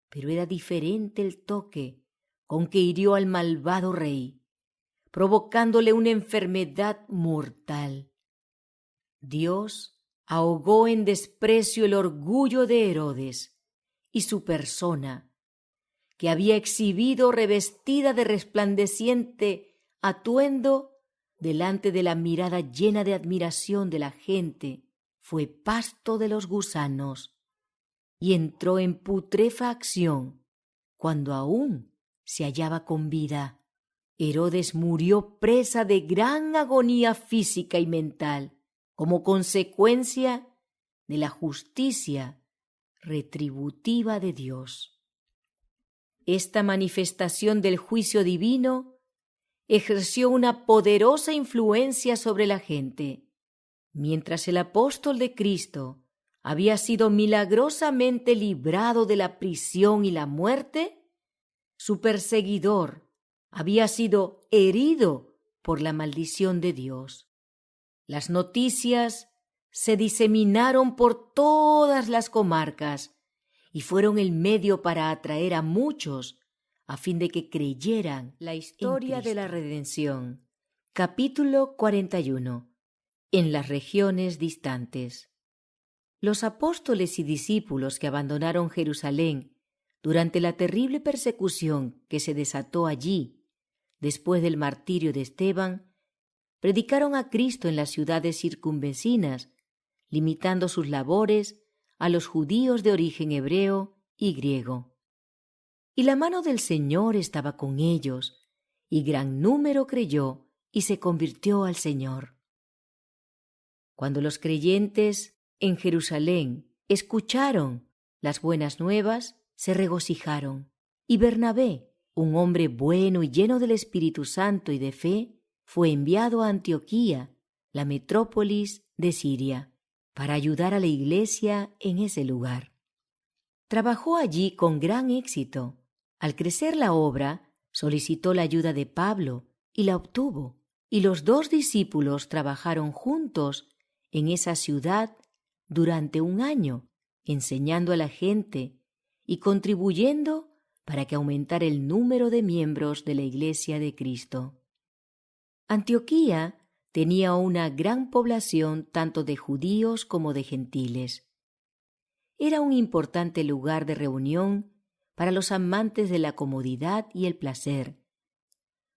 pero era diferente el toque con que hirió al malvado rey, provocándole una enfermedad mortal. Dios ahogó en desprecio el orgullo de Herodes y su persona, que había exhibido revestida de resplandeciente atuendo delante de la mirada llena de admiración de la gente, fue pasto de los gusanos y entró en putrefacción cuando aún se hallaba con vida. Herodes murió presa de gran agonía física y mental como consecuencia de la justicia retributiva de Dios. Esta manifestación del juicio divino ejerció una poderosa influencia sobre la gente. Mientras el apóstol de Cristo había sido milagrosamente librado de la prisión y la muerte, su perseguidor había sido herido por la maldición de Dios. Las noticias se diseminaron por todas las comarcas y fueron el medio para atraer a muchos a fin de que creyeran la historia de la redención. Capítulo 41. En las regiones distantes. Los apóstoles y discípulos que abandonaron Jerusalén durante la terrible persecución que se desató allí después del martirio de Esteban, predicaron a Cristo en las ciudades circunvecinas, limitando sus labores a los judíos de origen hebreo y griego. Y la mano del Señor estaba con ellos, y gran número creyó y se convirtió al Señor. Cuando los creyentes en Jerusalén escucharon las buenas nuevas, se regocijaron, y Bernabé, un hombre bueno y lleno del Espíritu Santo y de fe, fue enviado a Antioquía, la metrópolis de Siria, para ayudar a la iglesia en ese lugar. Trabajó allí con gran éxito. Al crecer la obra, solicitó la ayuda de Pablo y la obtuvo, y los dos discípulos trabajaron juntos en esa ciudad durante un año, enseñando a la gente y contribuyendo para que aumentara el número de miembros de la Iglesia de Cristo. Antioquía tenía una gran población tanto de judíos como de gentiles. Era un importante lugar de reunión para los amantes de la comodidad y el placer,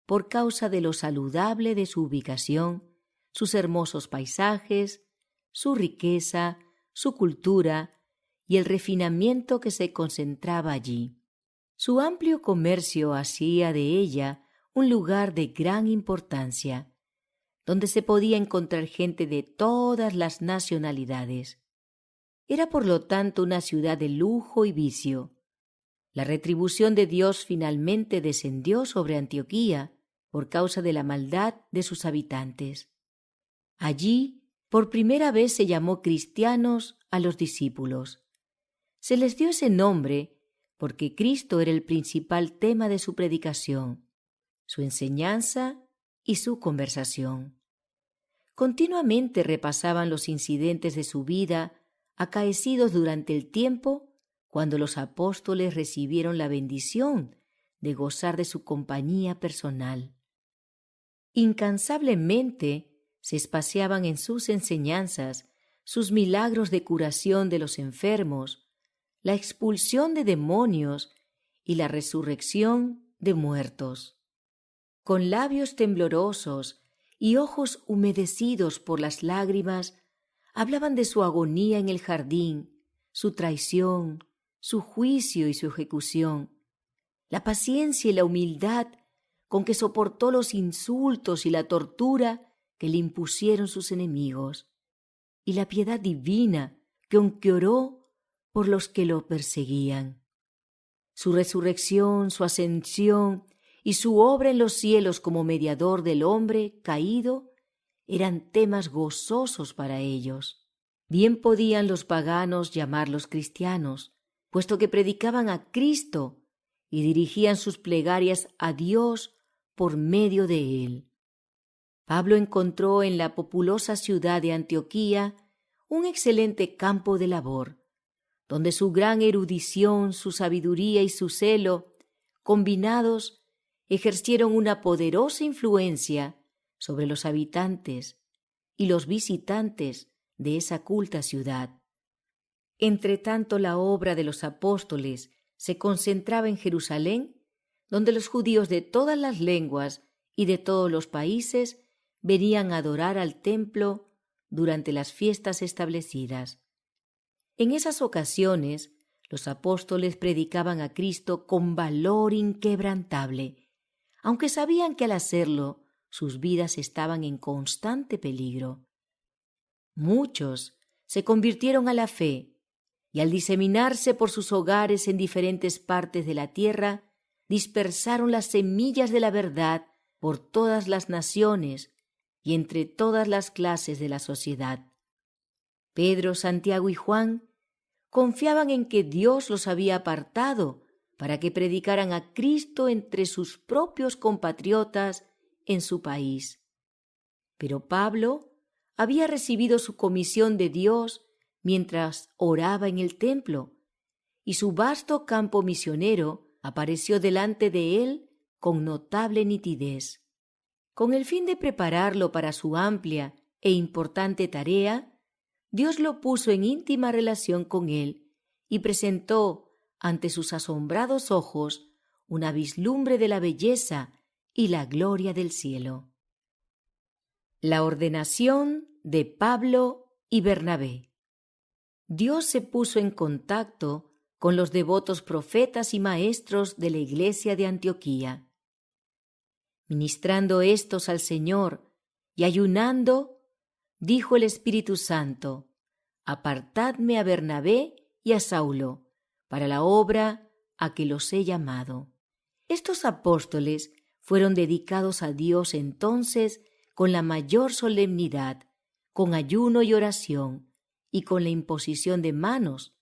por causa de lo saludable de su ubicación, sus hermosos paisajes, su riqueza, su cultura y el refinamiento que se concentraba allí. Su amplio comercio hacía de ella un lugar de gran importancia, donde se podía encontrar gente de todas las nacionalidades. Era por lo tanto una ciudad de lujo y vicio. La retribución de Dios finalmente descendió sobre Antioquía por causa de la maldad de sus habitantes. Allí, por primera vez se llamó cristianos a los discípulos. Se les dio ese nombre porque Cristo era el principal tema de su predicación, su enseñanza y su conversación. Continuamente repasaban los incidentes de su vida acaecidos durante el tiempo cuando los apóstoles recibieron la bendición de gozar de su compañía personal. Incansablemente se espaciaban en sus enseñanzas sus milagros de curación de los enfermos, la expulsión de demonios y la resurrección de muertos. Con labios temblorosos y ojos humedecidos por las lágrimas, hablaban de su agonía en el jardín, su traición, su juicio y su ejecución, la paciencia y la humildad con que soportó los insultos y la tortura que le impusieron sus enemigos, y la piedad divina con que oró por los que lo perseguían. Su resurrección, su ascensión y su obra en los cielos como mediador del hombre caído eran temas gozosos para ellos. Bien podían los paganos llamarlos cristianos, puesto que predicaban a Cristo y dirigían sus plegarias a Dios por medio de él. Pablo encontró en la populosa ciudad de Antioquía un excelente campo de labor, donde su gran erudición, su sabiduría y su celo, combinados, ejercieron una poderosa influencia sobre los habitantes y los visitantes de esa culta ciudad. Entretanto, la obra de los apóstoles se concentraba en Jerusalén, donde los judíos de todas las lenguas y de todos los países venían a adorar al templo durante las fiestas establecidas. En esas ocasiones, los apóstoles predicaban a Cristo con valor inquebrantable, aunque sabían que al hacerlo sus vidas estaban en constante peligro. Muchos se convirtieron a la fe y al diseminarse por sus hogares en diferentes partes de la tierra, dispersaron las semillas de la verdad por todas las naciones y entre todas las clases de la sociedad. Pedro, Santiago y Juan confiaban en que Dios los había apartado para que predicaran a Cristo entre sus propios compatriotas en su país. Pero Pablo había recibido su comisión de Dios mientras oraba en el templo, y su vasto campo misionero apareció delante de él con notable nitidez. Con el fin de prepararlo para su amplia e importante tarea, Dios lo puso en íntima relación con él y presentó ante sus asombrados ojos una vislumbre de la belleza y la gloria del cielo. La ordenación de Pablo y Bernabé. Dios se puso en contacto con los devotos profetas y maestros de la iglesia de Antioquía. Ministrando éstos al Señor y ayunando, dijo el Espíritu Santo: «Apartadme a Bernabé y a Saulo para la obra a que los he llamado». Estos apóstoles fueron dedicados a Dios entonces con la mayor solemnidad, con ayuno y oración, y con la imposición de manos,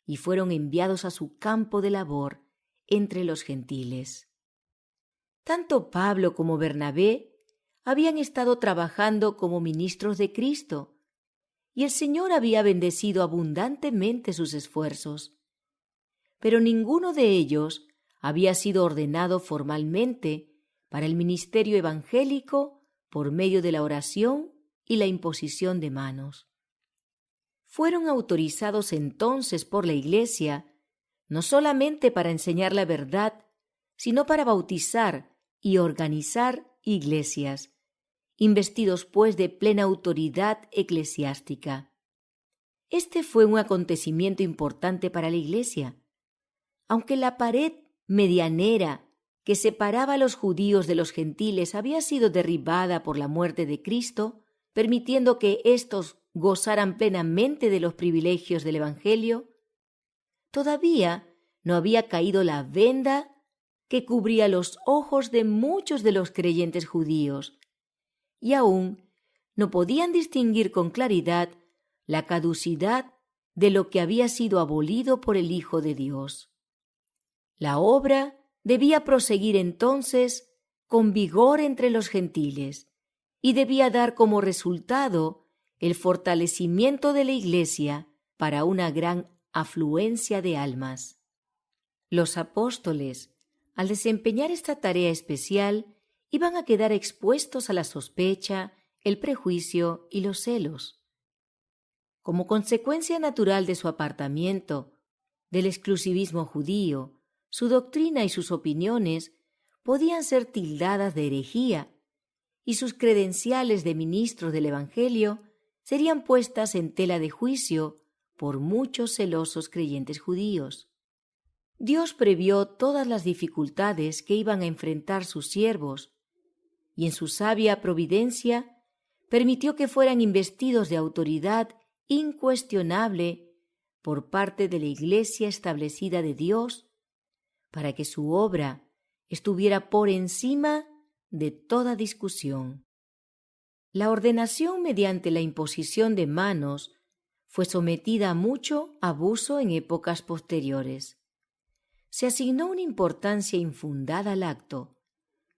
y fueron enviados a su campo de labor entre los gentiles. Tanto Pablo como Bernabé habían estado trabajando como ministros de Cristo, y el Señor había bendecido abundantemente sus esfuerzos. Pero ninguno de ellos había sido ordenado formalmente para el ministerio evangélico por medio de la oración y la imposición de manos. Fueron autorizados entonces por la Iglesia no solamente para enseñar la verdad, sino para bautizar y organizar iglesias, investidos pues de plena autoridad eclesiástica. Este fue un acontecimiento importante para la Iglesia. Aunque la pared medianera que separaba a los judíos de los gentiles había sido derribada por la muerte de Cristo, permitiendo que éstos gozaran plenamente de los privilegios del Evangelio, todavía no había caído la venda que cubría los ojos de muchos de los creyentes judíos, y aún no podían distinguir con claridad la caducidad de lo que había sido abolido por el Hijo de Dios. La obra debía proseguir entonces con vigor entre los gentiles y debía dar como resultado el fortalecimiento de la Iglesia para una gran afluencia de almas. Los apóstoles, al desempeñar esta tarea especial, iban a quedar expuestos a la sospecha, el prejuicio y los celos. Como consecuencia natural de su apartamiento, del exclusivismo judío, su doctrina y sus opiniones podían ser tildadas de herejía, y sus credenciales de ministros del Evangelio serían puestas en tela de juicio por muchos celosos creyentes judíos. Dios previó todas las dificultades que iban a enfrentar sus siervos, y en su sabia providencia permitió que fueran investidos de autoridad incuestionable por parte de la Iglesia establecida de Dios, para que su obra estuviera por encima de toda discusión. La ordenación mediante la imposición de manos fue sometida a mucho abuso en épocas posteriores. Se asignó una importancia infundada al acto,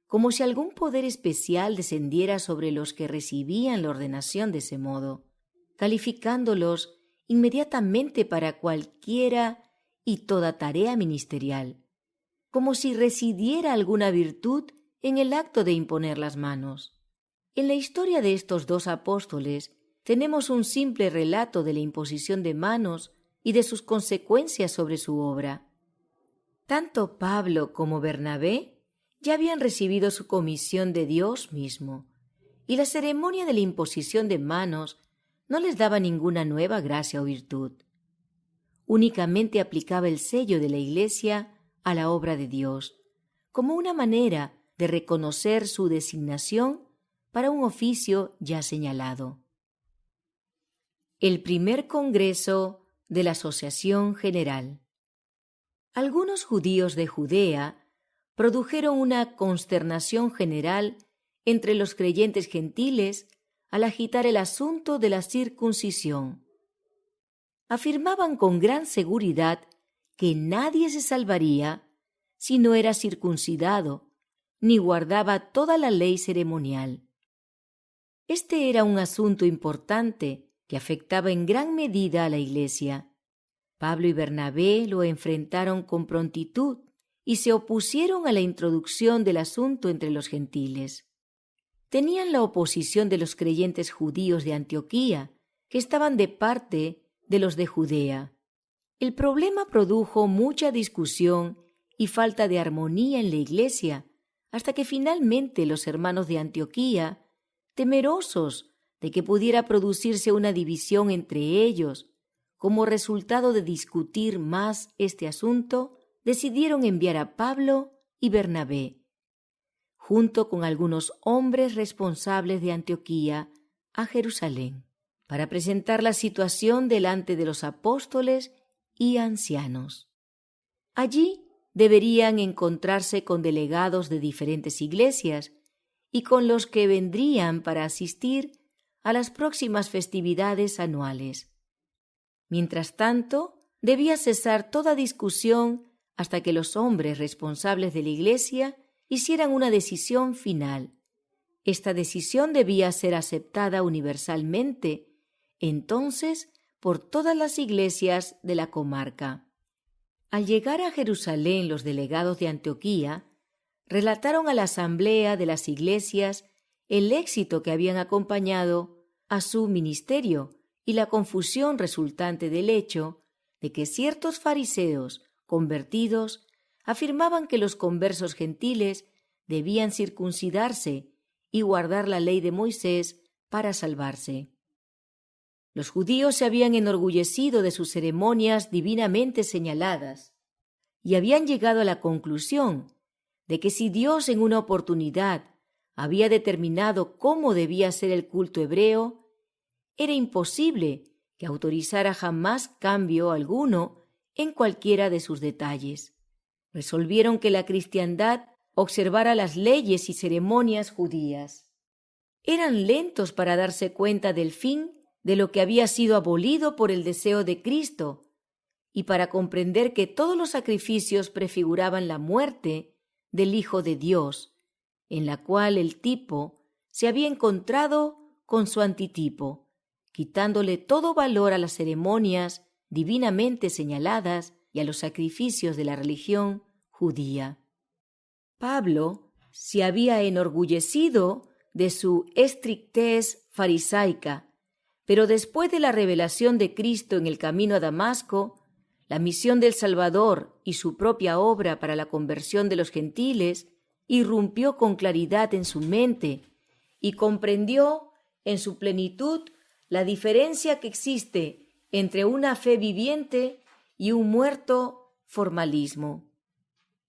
como si algún poder especial descendiera sobre los que recibían la ordenación de ese modo, calificándolos inmediatamente para cualquiera y toda tarea ministerial, como si residiera alguna virtud en el acto de imponer las manos. En la historia de estos dos apóstoles tenemos un simple relato de la imposición de manos y de sus consecuencias sobre su obra. Tanto Pablo como Bernabé ya habían recibido su comisión de Dios mismo, y la ceremonia de la imposición de manos no les daba ninguna nueva gracia o virtud. Únicamente aplicaba el sello de la Iglesia a la obra de Dios, como una manera de reconocer su designación para un oficio ya señalado. El primer Congreso de la Asociación General. Algunos judíos de Judea produjeron una consternación general entre los creyentes gentiles al agitar el asunto de la circuncisión. Afirmaban con gran seguridad que nadie se salvaría si no era circuncidado ni guardaba toda la ley ceremonial. Este era un asunto importante que afectaba en gran medida a la Iglesia. Pablo y Bernabé lo enfrentaron con prontitud y se opusieron a la introducción del asunto entre los gentiles. Tenían la oposición de los creyentes judíos de Antioquía, que estaban de parte de los de Judea. El problema produjo mucha discusión y falta de armonía en la Iglesia, hasta que finalmente los hermanos de Antioquía, temerosos de que pudiera producirse una división entre ellos, como resultado de discutir más este asunto, decidieron enviar a Pablo y Bernabé, junto con algunos hombres responsables de Antioquía, a Jerusalén, para presentar la situación delante de los apóstoles y ancianos. Allí deberían encontrarse con delegados de diferentes iglesias y con los que vendrían para asistir a las próximas festividades anuales. Mientras tanto, debía cesar toda discusión hasta que los hombres responsables de la Iglesia hicieran una decisión final. Esta decisión debía ser aceptada universalmente entonces por todas las iglesias de la comarca. Al llegar a Jerusalén, los delegados de Antioquía relataron a la asamblea de las iglesias el éxito que habían acompañado a su ministerio y la confusión resultante del hecho de que ciertos fariseos convertidos afirmaban que los conversos gentiles debían circuncidarse y guardar la ley de Moisés para salvarse. Los judíos se habían enorgullecido de sus ceremonias divinamente señaladas y habían llegado a la conclusión de que si Dios en una oportunidad había determinado cómo debía ser el culto hebreo, era imposible que autorizara jamás cambio alguno en cualquiera de sus detalles. Resolvieron que la cristiandad observara las leyes y ceremonias judías. Eran lentos para darse cuenta del fin de lo que había sido abolido por el deseo de Cristo y para comprender que todos los sacrificios prefiguraban la muerte del Hijo de Dios, en la cual el tipo se había encontrado con su antitipo, quitándole todo valor a las ceremonias divinamente señaladas y a los sacrificios de la religión judía. Pablo se había enorgullecido de su estrictez farisaica, pero después de la revelación de Cristo en el camino a Damasco, la misión del Salvador y su propia obra para la conversión de los gentiles irrumpió con claridad en su mente y comprendió en su plenitud la diferencia que existe entre una fe viviente y un muerto formalismo.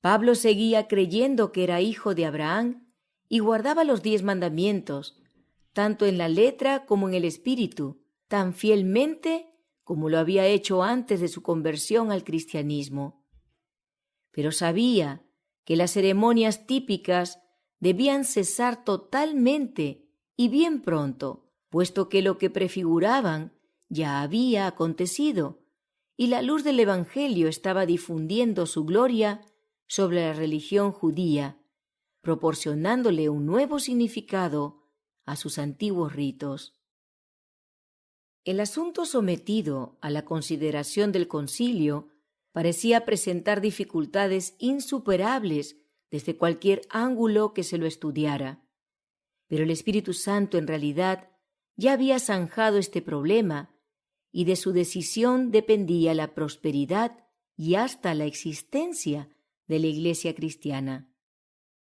Pablo seguía creyendo que era hijo de Abraham y guardaba los 10 mandamientos, tanto en la letra como en el espíritu, tan fielmente como lo había hecho antes de su conversión al cristianismo. Pero sabía que las ceremonias típicas debían cesar totalmente y bien pronto, puesto que lo que prefiguraban ya había acontecido y la luz del Evangelio estaba difundiendo su gloria sobre la religión judía, proporcionándole un nuevo significado a sus antiguos ritos. El asunto sometido a la consideración del concilio parecía presentar dificultades insuperables desde cualquier ángulo que se lo estudiara. Pero el Espíritu Santo en realidad ya había zanjado este problema y de su decisión dependía la prosperidad y hasta la existencia de la Iglesia cristiana.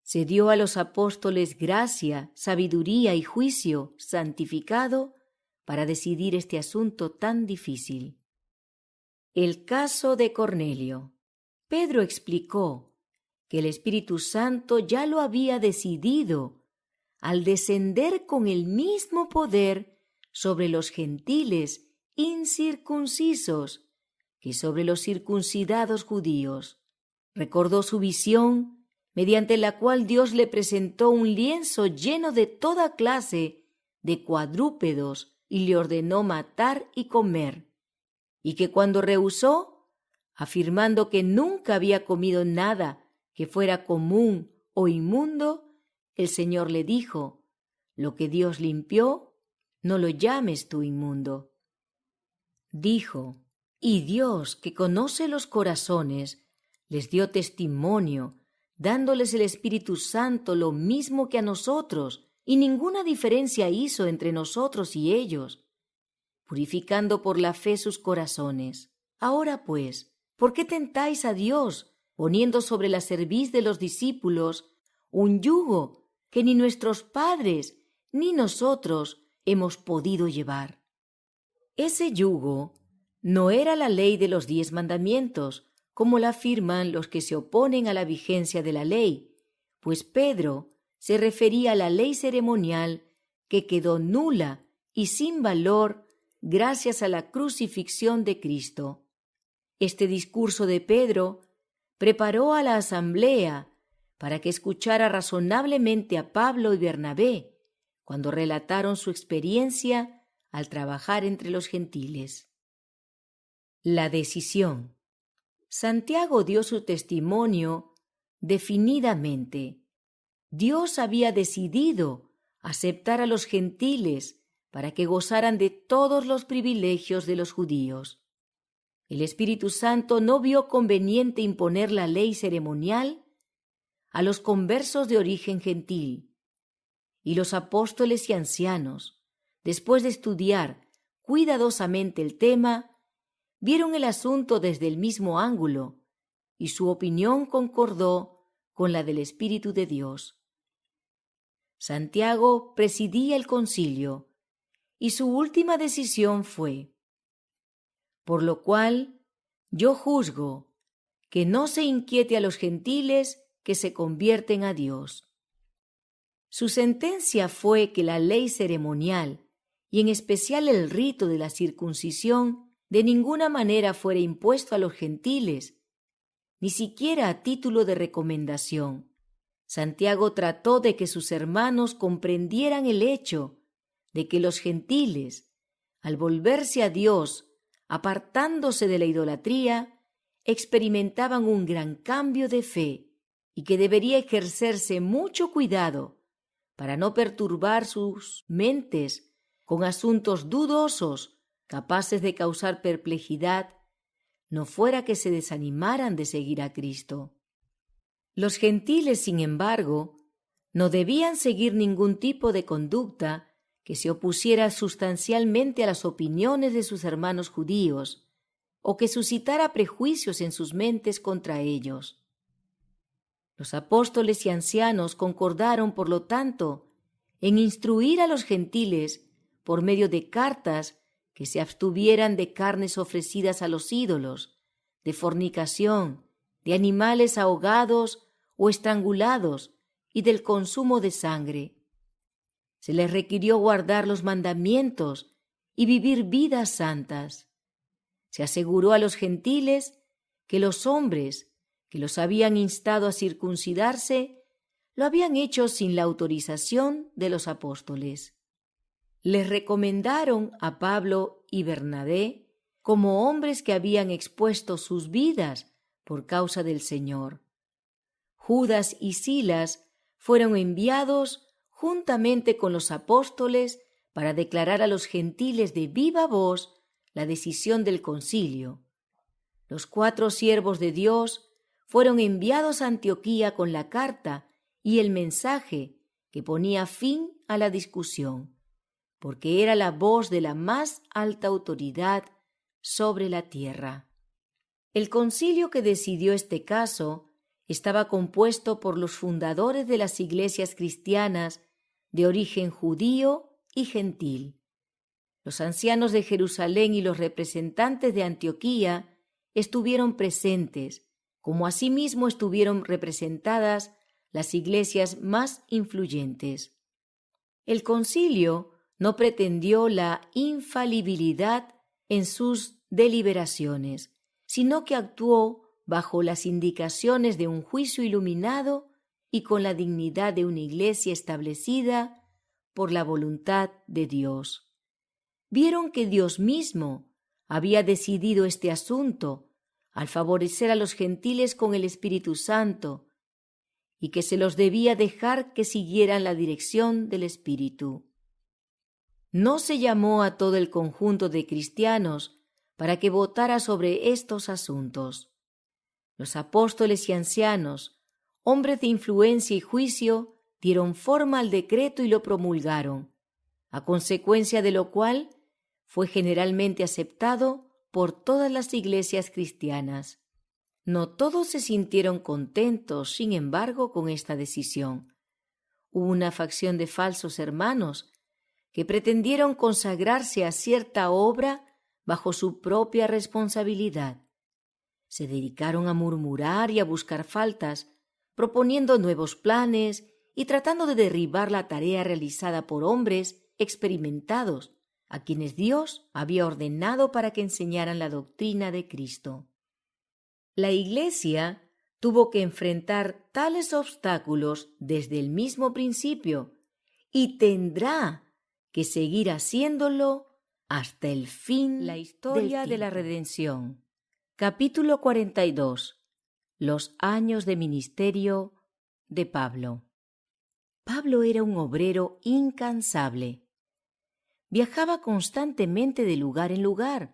Se dio a los apóstoles gracia, sabiduría y juicio santificado para decidir este asunto tan difícil. El caso de Cornelio. Pedro explicó que el Espíritu Santo ya lo había decidido al descender con el mismo poder sobre los gentiles incircuncisos que sobre los circuncidados judíos. Recordó su visión, mediante la cual Dios le presentó un lienzo lleno de toda clase de cuadrúpedos y le ordenó matar y comer, y que cuando rehusó, afirmando que nunca había comido nada que fuera común o inmundo, el Señor le dijo: lo que Dios limpió, no lo llames tú inmundo. Dijo: y Dios, que conoce los corazones, les dio testimonio, dándoles el Espíritu Santo lo mismo que a nosotros, y ninguna diferencia hizo entre nosotros y ellos, purificando por la fe sus corazones. Ahora pues, ¿por qué tentáis a Dios, poniendo sobre la cerviz de los discípulos un yugo que ni nuestros padres ni nosotros hemos podido llevar? Ese yugo no era la ley de los 10 mandamientos, como la afirman los que se oponen a la vigencia de la ley, pues Pedro se refería a la ley ceremonial que quedó nula y sin valor gracias a la crucifixión de Cristo. Este discurso de Pedro preparó a la asamblea para que escuchara razonablemente a Pablo y Bernabé cuando relataron su experiencia al trabajar entre los gentiles. La decisión. Santiago dio su testimonio definidamente. Dios había decidido aceptar a los gentiles para que gozaran de todos los privilegios de los judíos. El Espíritu Santo no vio conveniente imponer la ley ceremonial a los conversos de origen gentil, y los apóstoles y ancianos, después de estudiar cuidadosamente el tema, vieron el asunto desde el mismo ángulo, y su opinión concordó con la del Espíritu de Dios. Santiago presidía el concilio, y su última decisión fue: por lo cual yo juzgo que no se inquiete a los gentiles que se convierten a Dios. Su sentencia fue que la ley ceremonial, y en especial el rito de la circuncisión, de ninguna manera fuera impuesto a los gentiles, ni siquiera a título de recomendación. Santiago trató de que sus hermanos comprendieran el hecho de que los gentiles, al volverse a Dios, apartándose de la idolatría, experimentaban un gran cambio de fe y que debería ejercerse mucho cuidado para no perturbar sus mentes con asuntos dudosos capaces de causar perplejidad, no fuera que se desanimaran de seguir a Cristo. Los gentiles, sin embargo, no debían seguir ningún tipo de conducta que se opusiera sustancialmente a las opiniones de sus hermanos judíos o que suscitara prejuicios en sus mentes contra ellos. Los apóstoles y ancianos concordaron, por lo tanto, en instruir a los gentiles por medio de cartas que se abstuvieran de carnes ofrecidas a los ídolos, de fornicación, de animales ahogados o estrangulados y del consumo de sangre. Se les requirió guardar los mandamientos y vivir vidas santas. Se aseguró a los gentiles que los hombres que los habían instado a circuncidarse lo habían hecho sin la autorización de los apóstoles. Les recomendaron a Pablo y Bernabé como hombres que habían expuesto sus vidas por causa del Señor. Judas y Silas fueron enviados juntamente con los apóstoles para declarar a los gentiles de viva voz la decisión del concilio. Los 4 siervos de Dios fueron enviados a Antioquía con la carta y el mensaje que ponía fin a la discusión, porque era la voz de la más alta autoridad sobre la tierra. El concilio que decidió este caso estaba compuesto por los fundadores de las iglesias cristianas de origen judío y gentil. Los ancianos de Jerusalén y los representantes de Antioquía estuvieron presentes, como asimismo estuvieron representadas las iglesias más influyentes. El concilio no pretendió la infalibilidad en sus deliberaciones, sino que actuó bajo las indicaciones de un juicio iluminado y con la dignidad de una iglesia establecida por la voluntad de Dios. Vieron que Dios mismo había decidido este asunto al favorecer a los gentiles con el Espíritu Santo y que se los debía dejar que siguieran la dirección del Espíritu. No se llamó a todo el conjunto de cristianos para que votara sobre estos asuntos. Los apóstoles y ancianos, hombres de influencia y juicio, dieron forma al decreto y lo promulgaron, a consecuencia de lo cual fue generalmente aceptado por todas las iglesias cristianas. No todos se sintieron contentos, sin embargo, con esta decisión. Hubo una facción de falsos hermanos que pretendieron consagrarse a cierta obra bajo su propia responsabilidad. Se dedicaron a murmurar y a buscar faltas, proponiendo nuevos planes y tratando de derribar la tarea realizada por hombres experimentados, a quienes Dios había ordenado para que enseñaran la doctrina de Cristo. La Iglesia tuvo que enfrentar tales obstáculos desde el mismo principio y tendrá que seguir haciéndolo hasta el fin. La historia de la redención. Capítulo 42. Los años de ministerio de Pablo. Pablo era un obrero incansable. Viajaba constantemente de lugar en lugar,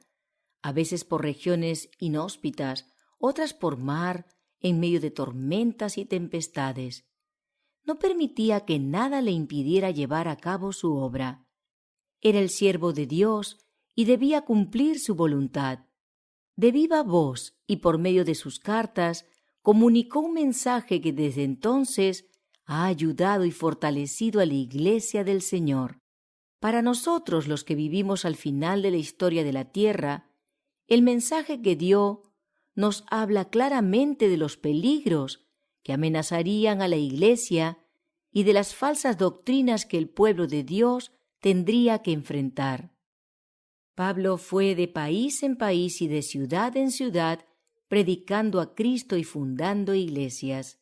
a veces por regiones inhóspitas, otras por mar, en medio de tormentas y tempestades. No permitía que nada le impidiera llevar a cabo su obra. Era el siervo de Dios y debía cumplir su voluntad. De viva voz y por medio de sus cartas, comunicó un mensaje que desde entonces ha ayudado y fortalecido a la Iglesia del Señor. Para nosotros, los que vivimos al final de la historia de la tierra, el mensaje que dio nos habla claramente de los peligros que amenazarían a la Iglesia y de las falsas doctrinas que el pueblo de Dios tendría que enfrentar. Pablo fue de país en país y de ciudad en ciudad predicando a Cristo y fundando iglesias.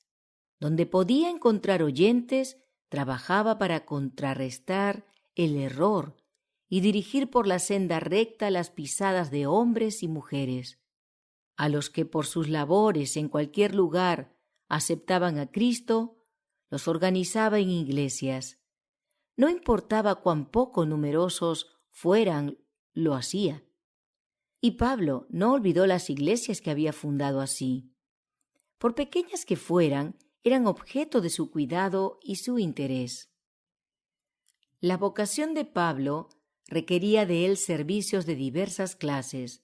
Donde podía encontrar oyentes, trabajaba para contrarrestar el error y dirigir por la senda recta las pisadas de hombres y mujeres. A los que por sus labores en cualquier lugar aceptaban a Cristo, los organizaba en iglesias. No importaba cuán poco numerosos fueran, lo hacía. Y Pablo no olvidó las iglesias que había fundado así. Por pequeñas que fueran, eran objeto de su cuidado y su interés. La vocación de Pablo requería de él servicios de diversas clases.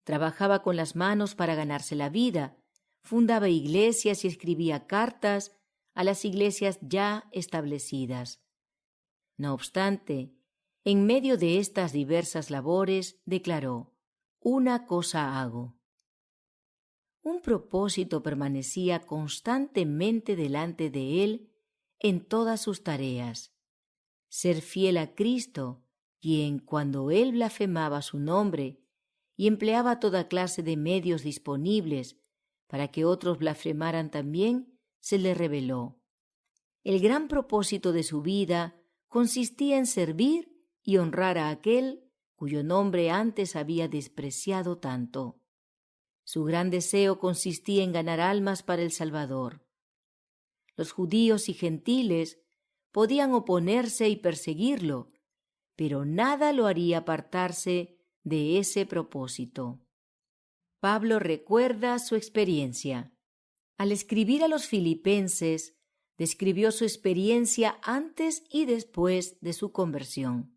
Trabajaba con las manos para ganarse la vida, fundaba iglesias y escribía cartas a las iglesias ya establecidas. No obstante, en medio de estas diversas labores, declaró: «Una cosa hago». Un propósito permanecía constantemente delante de él en todas sus tareas: ser fiel a Cristo, quien, cuando él blasfemaba su nombre y empleaba toda clase de medios disponibles para que otros blasfemaran también, se le reveló. El gran propósito de su vida consistía en servir y honrar a aquel cuyo nombre antes había despreciado tanto. Su gran deseo consistía en ganar almas para el Salvador. Los judíos y gentiles podían oponerse y perseguirlo, pero nada lo haría apartarse de ese propósito. Pablo recuerda su experiencia. Al escribir a los filipenses, describió su experiencia antes y después de su conversión.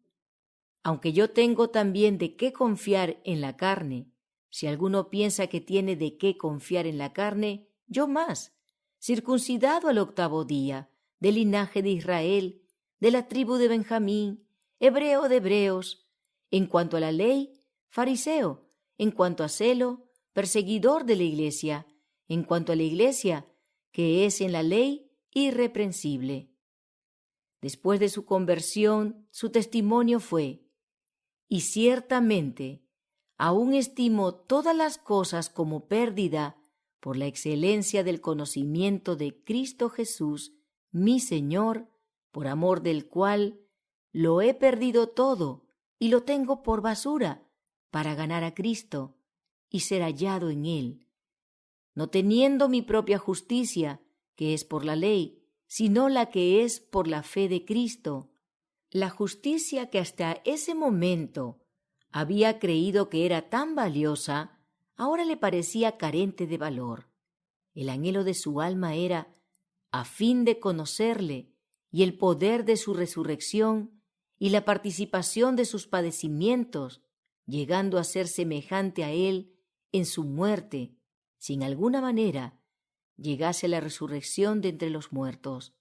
Aunque yo tengo también de qué confiar en la carne, si alguno piensa que tiene de qué confiar en la carne, yo más, circuncidado al 8º día, del linaje de Israel, de la tribu de Benjamín, hebreo de hebreos, en cuanto a la ley, fariseo, en cuanto a celo, perseguidor de la iglesia, en cuanto a la iglesia, que es en la ley irreprensible. Después de su conversión, su testimonio fue: «Y ciertamente, aún estimo todas las cosas como pérdida por la excelencia del conocimiento de Cristo Jesús, mi Señor, por amor del cual lo he perdido todo y lo tengo por basura para ganar a Cristo y ser hallado en Él, no teniendo mi propia justicia, que es por la ley, sino la que es por la fe de Cristo, la justicia que hasta ese momento había creído que era tan valiosa, ahora le parecía carente de valor. El anhelo de su alma era, a fin de conocerle y el poder de su resurrección y la participación de sus padecimientos, llegando a ser semejante a él en su muerte, si en alguna manera llegase la resurrección de entre los muertos.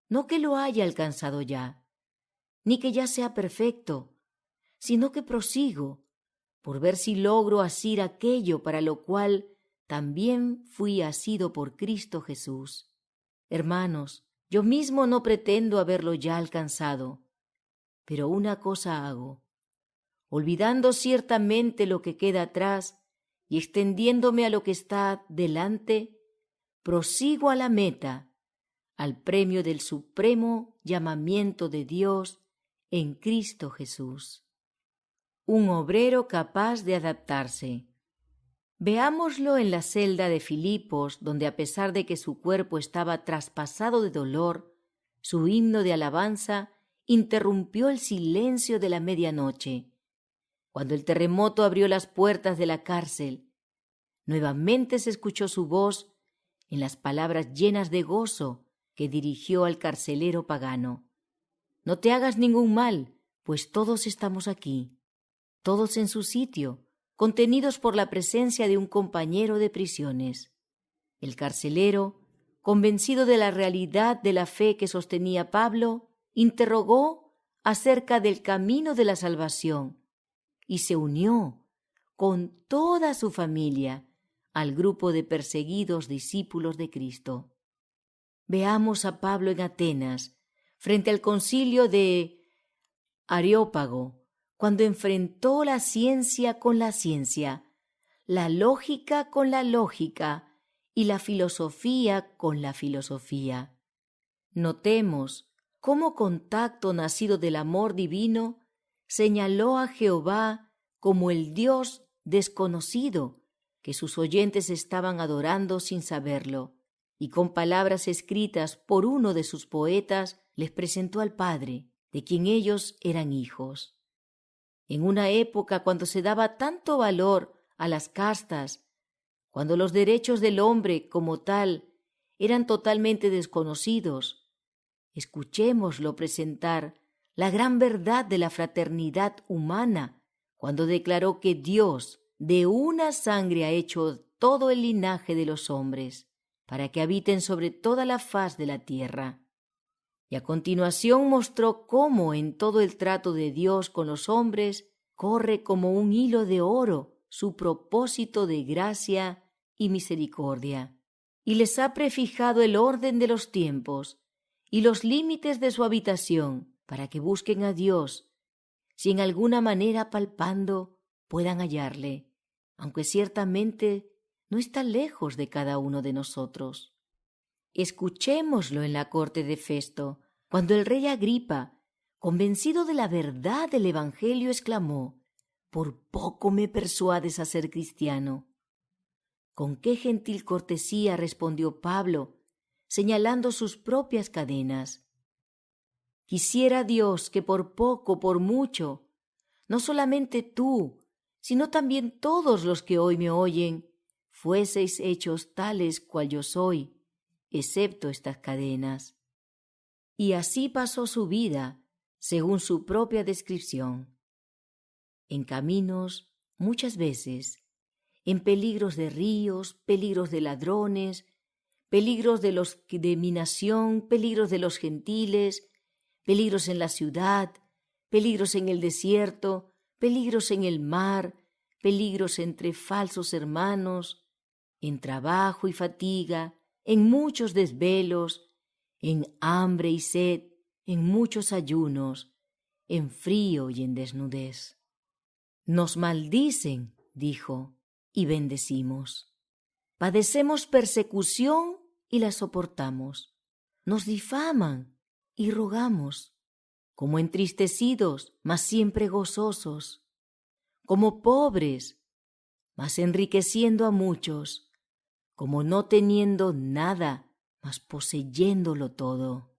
No que lo haya alcanzado ya, ni que ya sea perfecto, sino que prosigo por ver si logro asir aquello para lo cual también fui asido por Cristo Jesús. Hermanos, yo mismo no pretendo haberlo ya alcanzado, pero una cosa hago, olvidando ciertamente lo que queda atrás y extendiéndome a lo que está delante, prosigo a la meta, al premio del supremo llamamiento de Dios en Cristo Jesús. Un obrero capaz de adaptarse. Veámoslo en la celda de Filipos, donde a pesar de que su cuerpo estaba traspasado de dolor, su himno de alabanza interrumpió el silencio de la medianoche. Cuando el terremoto abrió las puertas de la cárcel, nuevamente se escuchó su voz en las palabras llenas de gozo que dirigió al carcelero pagano. No te hagas ningún mal, pues todos estamos aquí, todos en su sitio, contenidos por la presencia de un compañero de prisiones. El carcelero, convencido de la realidad de la fe que sostenía Pablo, interrogó acerca del camino de la salvación y se unió con toda su familia al grupo de perseguidos discípulos de Cristo. Veamos a Pablo en Atenas, frente al concilio de Areópago, cuando enfrentó la ciencia con la ciencia, la lógica con la lógica y la filosofía con la filosofía. Notemos cómo contacto nacido del amor divino señaló a Jehová como el Dios desconocido que sus oyentes estaban adorando sin saberlo, y con palabras escritas por uno de sus poetas les presentó al Padre, de quien ellos eran hijos. En una época cuando se daba tanto valor a las castas, cuando los derechos del hombre como tal eran totalmente desconocidos, escuchémoslo presentar la gran verdad de la fraternidad humana cuando declaró que Dios de una sangre ha hecho todo el linaje de los hombres para que habiten sobre toda la faz de la tierra. Y a continuación mostró cómo en todo el trato de Dios con los hombres corre como un hilo de oro su propósito de gracia y misericordia, y les ha prefijado el orden de los tiempos y los límites de su habitación para que busquen a Dios, si en alguna manera palpando puedan hallarle, aunque ciertamente no está lejos de cada uno de nosotros. Escuchémoslo en la corte de Festo, cuando el rey Agripa, convencido de la verdad del Evangelio, exclamó: «Por poco me persuades a ser cristiano». Con qué gentil cortesía respondió Pablo, señalando sus propias cadenas: «Quisiera Dios que por poco, por mucho, no solamente tú, sino también todos los que hoy me oyen, fueseis hechos tales cual yo soy, excepto estas cadenas». Y así pasó su vida, según su propia descripción. En caminos, muchas veces, en peligros de ríos, peligros de ladrones, peligros de los de mi nación, peligros de los gentiles, peligros en la ciudad, peligros en el desierto, peligros en el mar, peligros entre falsos hermanos, en trabajo y fatiga, en muchos desvelos, en hambre y sed, en muchos ayunos, en frío y en desnudez. Nos maldicen, dijo, y bendecimos. Padecemos persecución y la soportamos. Nos difaman y rogamos, como entristecidos, mas siempre gozosos, como pobres, mas enriqueciendo a muchos, como no teniendo nada, mas poseyéndolo todo.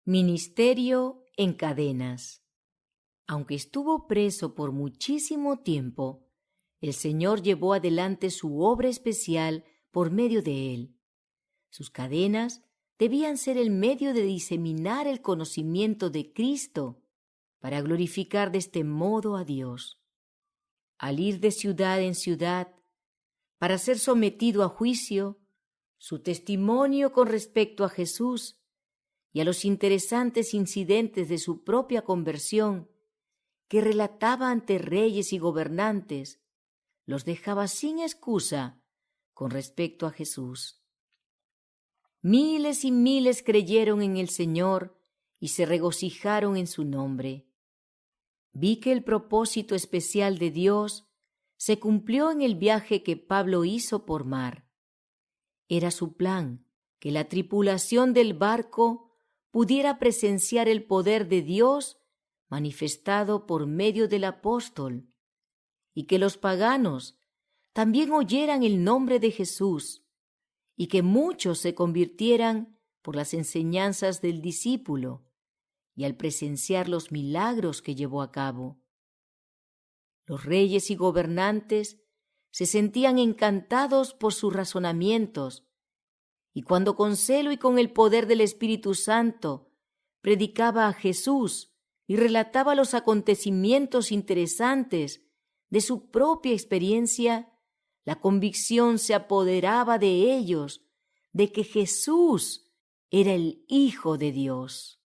Ministerio en cadenas. Aunque estuvo preso por muchísimo tiempo, el Señor llevó adelante su obra especial por medio de él. Sus cadenas debían ser el medio de diseminar el conocimiento de Cristo para glorificar de este modo a Dios. Al ir de ciudad en ciudad para ser sometido a juicio, su testimonio con respecto a Jesús y a los interesantes incidentes de su propia conversión que relataba ante reyes y gobernantes, los dejaba sin excusa con respecto a Jesús. Miles y miles creyeron en el Señor y se regocijaron en su nombre. Vi que el propósito especial de Dios se cumplió en el viaje que Pablo hizo por mar. Era su plan que la tripulación del barco pudiera presenciar el poder de Dios manifestado por medio del apóstol, y que los paganos también oyeran el nombre de Jesús, y que muchos se convirtieran por las enseñanzas del discípulo, y al presenciar los milagros que llevó a cabo. Los reyes y gobernantes se sentían encantados por sus razonamientos, y cuando con celo y con el poder del Espíritu Santo predicaba a Jesús y relataba los acontecimientos interesantes de su propia experiencia, la convicción se apoderaba de ellos de que Jesús era el Hijo de Dios.